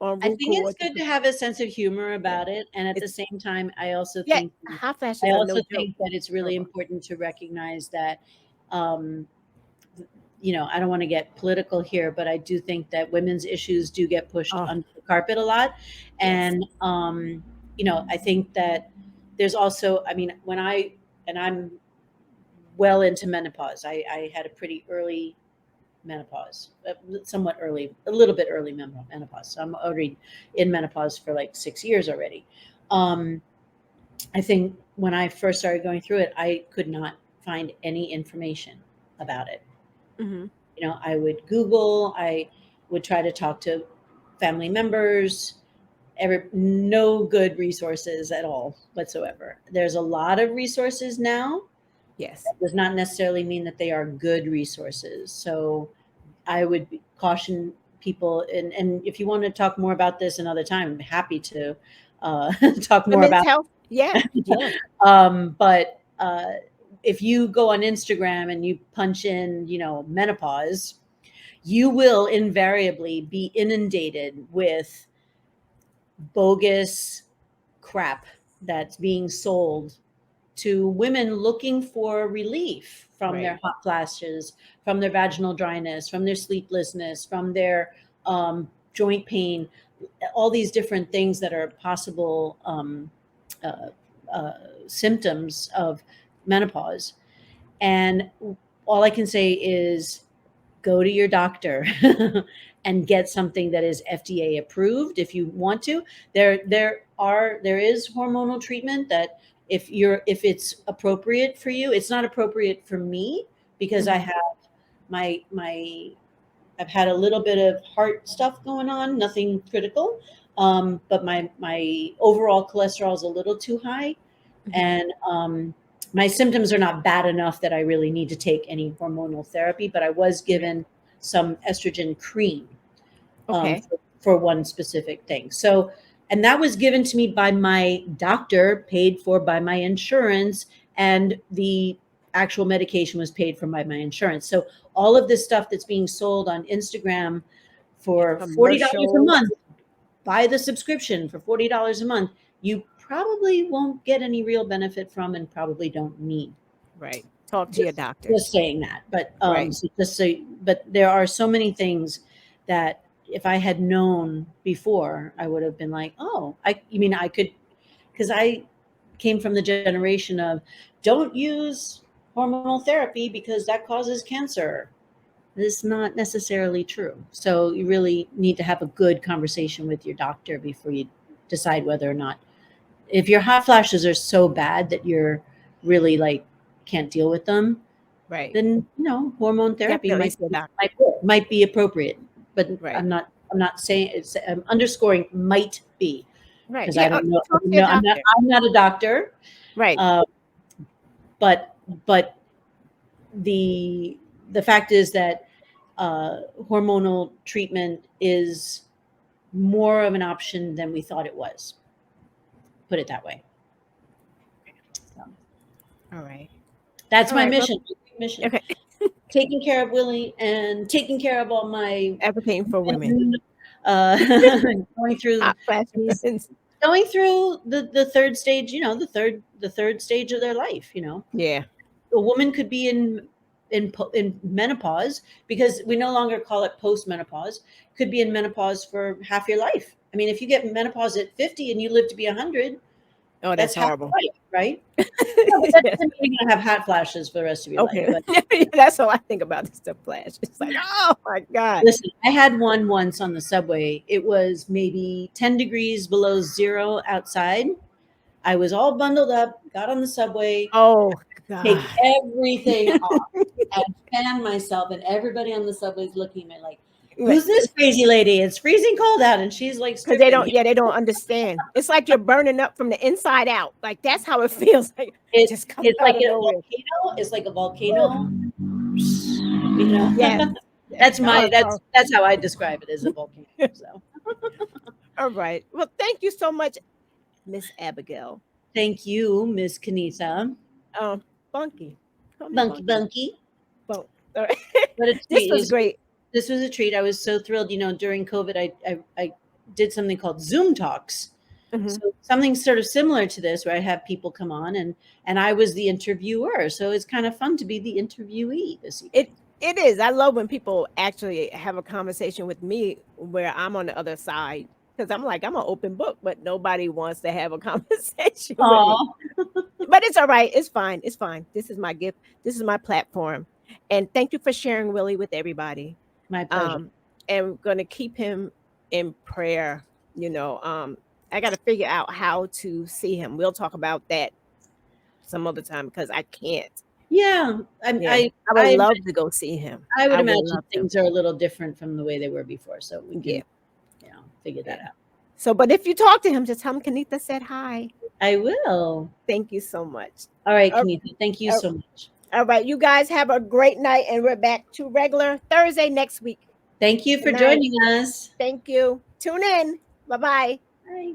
[SPEAKER 1] on
[SPEAKER 2] I think
[SPEAKER 1] Roku or
[SPEAKER 2] it's good to have a sense of humor
[SPEAKER 1] yeah,
[SPEAKER 2] about it, and at the
[SPEAKER 1] it's
[SPEAKER 2] same time, I also
[SPEAKER 1] yeah,
[SPEAKER 2] think
[SPEAKER 1] hot flashes are no joke.
[SPEAKER 2] that it's really
[SPEAKER 1] Terrible.
[SPEAKER 2] important to recognize that, um, I don't want to get political here, but I do think that women's issues do get pushed
[SPEAKER 1] Oh
[SPEAKER 2] under the carpet a lot,
[SPEAKER 1] yes.
[SPEAKER 2] and I think that there's also, I mean, and I'm well into menopause. I had a pretty early menopause, somewhat early, a little bit early menopause. So I'm already in menopause for like 6 years already. Um, I think when I first started going through it, I could not find any information about it.
[SPEAKER 1] Hmm.
[SPEAKER 2] I would Google, I would try to talk to family members, no good resources at all whatsoever. There's a lot of resources now.
[SPEAKER 1] Yes.
[SPEAKER 2] That does not necessarily mean that they are good resources. So I would caution people, and if you want to talk more about this another time, I'm happy to talk more
[SPEAKER 1] Women's
[SPEAKER 2] about.
[SPEAKER 1] health. Yeah. Yeah.
[SPEAKER 2] But if you go on Instagram and you punch in, menopause, you will invariably be inundated with bogus crap that's being sold to women looking for relief from
[SPEAKER 1] Right.
[SPEAKER 2] their hot flashes, from their vaginal dryness, from their sleeplessness, from their joint pain, all these different things that are possible uh, uh, symptoms of menopause. And all I can say is go to your doctor and get something that is FDA approved if you want to. There is hormonal treatment that if it's appropriate for you. It's not appropriate for me because I
[SPEAKER 1] Hmm.
[SPEAKER 2] have my I've had a little bit of heart stuff going on, nothing critical. But my overall cholesterol is a little too high,
[SPEAKER 1] Hmm.
[SPEAKER 2] and my symptoms are not bad enough that I really need to take any hormonal therapy. But I was
[SPEAKER 1] Right.
[SPEAKER 2] given some estrogen cream
[SPEAKER 1] Okay.
[SPEAKER 2] for one specific thing. So, and that was given to me by my doctor, paid for by my insurance, and the actual medication was paid for by my insurance. So, all of this stuff that's being sold on Instagram
[SPEAKER 1] It's
[SPEAKER 2] for $40 a
[SPEAKER 1] commercials.
[SPEAKER 2] month, buy the subscription for $40 a month, you probably won't get any real benefit from and probably don't need.
[SPEAKER 1] Right. Talk to your
[SPEAKER 2] Just
[SPEAKER 1] doctor.
[SPEAKER 2] just saying that. But
[SPEAKER 1] Right.
[SPEAKER 2] but there are so many things that if I had known before, I would have been like, oh, you mean I could, because I came from the generation of don't use hormonal therapy because that causes cancer. This is not necessarily true. So you really need to have a good conversation with your doctor before you decide whether or not, if your hot flashes are so bad that you're really like can't deal with them,
[SPEAKER 1] Right.
[SPEAKER 2] then hormone
[SPEAKER 1] You have to
[SPEAKER 2] therapy
[SPEAKER 1] at least see a doctor.
[SPEAKER 2] might be appropriate. But
[SPEAKER 1] Right.
[SPEAKER 2] I'm not saying it's, I'm underscoring might be,
[SPEAKER 1] Right.
[SPEAKER 2] because I
[SPEAKER 1] Yeah.
[SPEAKER 2] don't know.
[SPEAKER 1] Talk to your
[SPEAKER 2] No,
[SPEAKER 1] doctor.
[SPEAKER 2] I'm not a doctor.
[SPEAKER 1] Right.
[SPEAKER 2] uh, but the the fact is that hormonal treatment is more of an option than we thought it was, put it that way. So
[SPEAKER 1] All right.
[SPEAKER 2] that's
[SPEAKER 1] All
[SPEAKER 2] my
[SPEAKER 1] right. Well,
[SPEAKER 2] mission,
[SPEAKER 1] okay.
[SPEAKER 2] taking care of Willie and taking care of all my
[SPEAKER 1] Advocating for women.
[SPEAKER 2] men, uh, going through
[SPEAKER 1] Hot flashes.
[SPEAKER 2] the third stage, the third stage of their life.
[SPEAKER 1] Yeah.
[SPEAKER 2] A woman could be in menopause, because we no longer call it postmenopause. Could be in menopause for half your life. I mean, if you get menopause at 50 and you live to be 100,
[SPEAKER 1] Oh, that's
[SPEAKER 2] that's half
[SPEAKER 1] horrible.
[SPEAKER 2] your life, right? No, but that
[SPEAKER 1] Yes.
[SPEAKER 2] doesn't mean you're gonna have hot flashes for the rest of your life.
[SPEAKER 1] Okay.
[SPEAKER 2] But
[SPEAKER 1] That's all I think about is the flash. It's like, oh my God.
[SPEAKER 2] listen, I had one once on the subway. It was maybe 10 degrees below zero outside. I was all bundled up, got on the subway,
[SPEAKER 1] Oh
[SPEAKER 2] take
[SPEAKER 1] God.
[SPEAKER 2] everything off, and fan myself, and everybody on the subway is looking at me like,
[SPEAKER 1] Because
[SPEAKER 2] "Who's this crazy lady? It's freezing cold out, and she's like
[SPEAKER 1] they
[SPEAKER 2] stripping."
[SPEAKER 1] don't, yeah, they don't understand. It's like you're burning up from the inside out. Like that's how it feels like just coming
[SPEAKER 2] It's
[SPEAKER 1] out
[SPEAKER 2] like
[SPEAKER 1] of
[SPEAKER 2] a
[SPEAKER 1] nowhere.
[SPEAKER 2] volcano. It's like a
[SPEAKER 1] Woo.
[SPEAKER 2] volcano.
[SPEAKER 1] Yes.
[SPEAKER 2] That's
[SPEAKER 1] Oh,
[SPEAKER 2] that's how I describe it, as a volcano. So
[SPEAKER 1] all right. Well, thank you so much, Miss Abigail.
[SPEAKER 2] thank you, Miss Kanita.
[SPEAKER 1] Um, Bunky. Call me
[SPEAKER 2] Bunky
[SPEAKER 1] Bunky.
[SPEAKER 2] Bunky.
[SPEAKER 1] Bunk. All right.
[SPEAKER 2] What a
[SPEAKER 1] This
[SPEAKER 2] treat.
[SPEAKER 1] was great.
[SPEAKER 2] This was a treat. I was so thrilled. During COVID, I did something called Zoom Talks.
[SPEAKER 1] Mhm.
[SPEAKER 2] So something sort of similar to this, where I have people come on, and I was the interviewer. So it's kind of fun to be the interviewee this evening.
[SPEAKER 1] It is. I love when people actually have a conversation with me where I'm on the other side, because I'm like, I'm an open book, but nobody wants to have a conversation with me.
[SPEAKER 2] Oh,
[SPEAKER 1] But it's all right. It's fine. It's fine. This is my gift. This is my platform. And thank you for sharing Willie with everybody.
[SPEAKER 2] my pleasure.
[SPEAKER 1] And we're going to keep him in prayer. I got to figure out how to see him. We'll talk about that some other time because I can't.
[SPEAKER 2] Yeah,
[SPEAKER 1] Yeah. I would love to go see him.
[SPEAKER 2] I would
[SPEAKER 1] would
[SPEAKER 2] imagine
[SPEAKER 1] love to.
[SPEAKER 2] things are a little different from the way they were before, so we can,
[SPEAKER 1] Yeah.
[SPEAKER 2] figure that out.
[SPEAKER 1] So, but if you talk to him, just tell him Kanita said hi.
[SPEAKER 2] I will.
[SPEAKER 1] Thank you so much.
[SPEAKER 2] All right,
[SPEAKER 1] Uh,
[SPEAKER 2] Kanita, thank you so much.
[SPEAKER 1] All right. You guys have a great night, and we're back to regular Thursday next week.
[SPEAKER 2] Thank you for
[SPEAKER 1] Good night.
[SPEAKER 2] joining us.
[SPEAKER 1] Thank you. Tune in. Bye-bye.
[SPEAKER 2] Bye.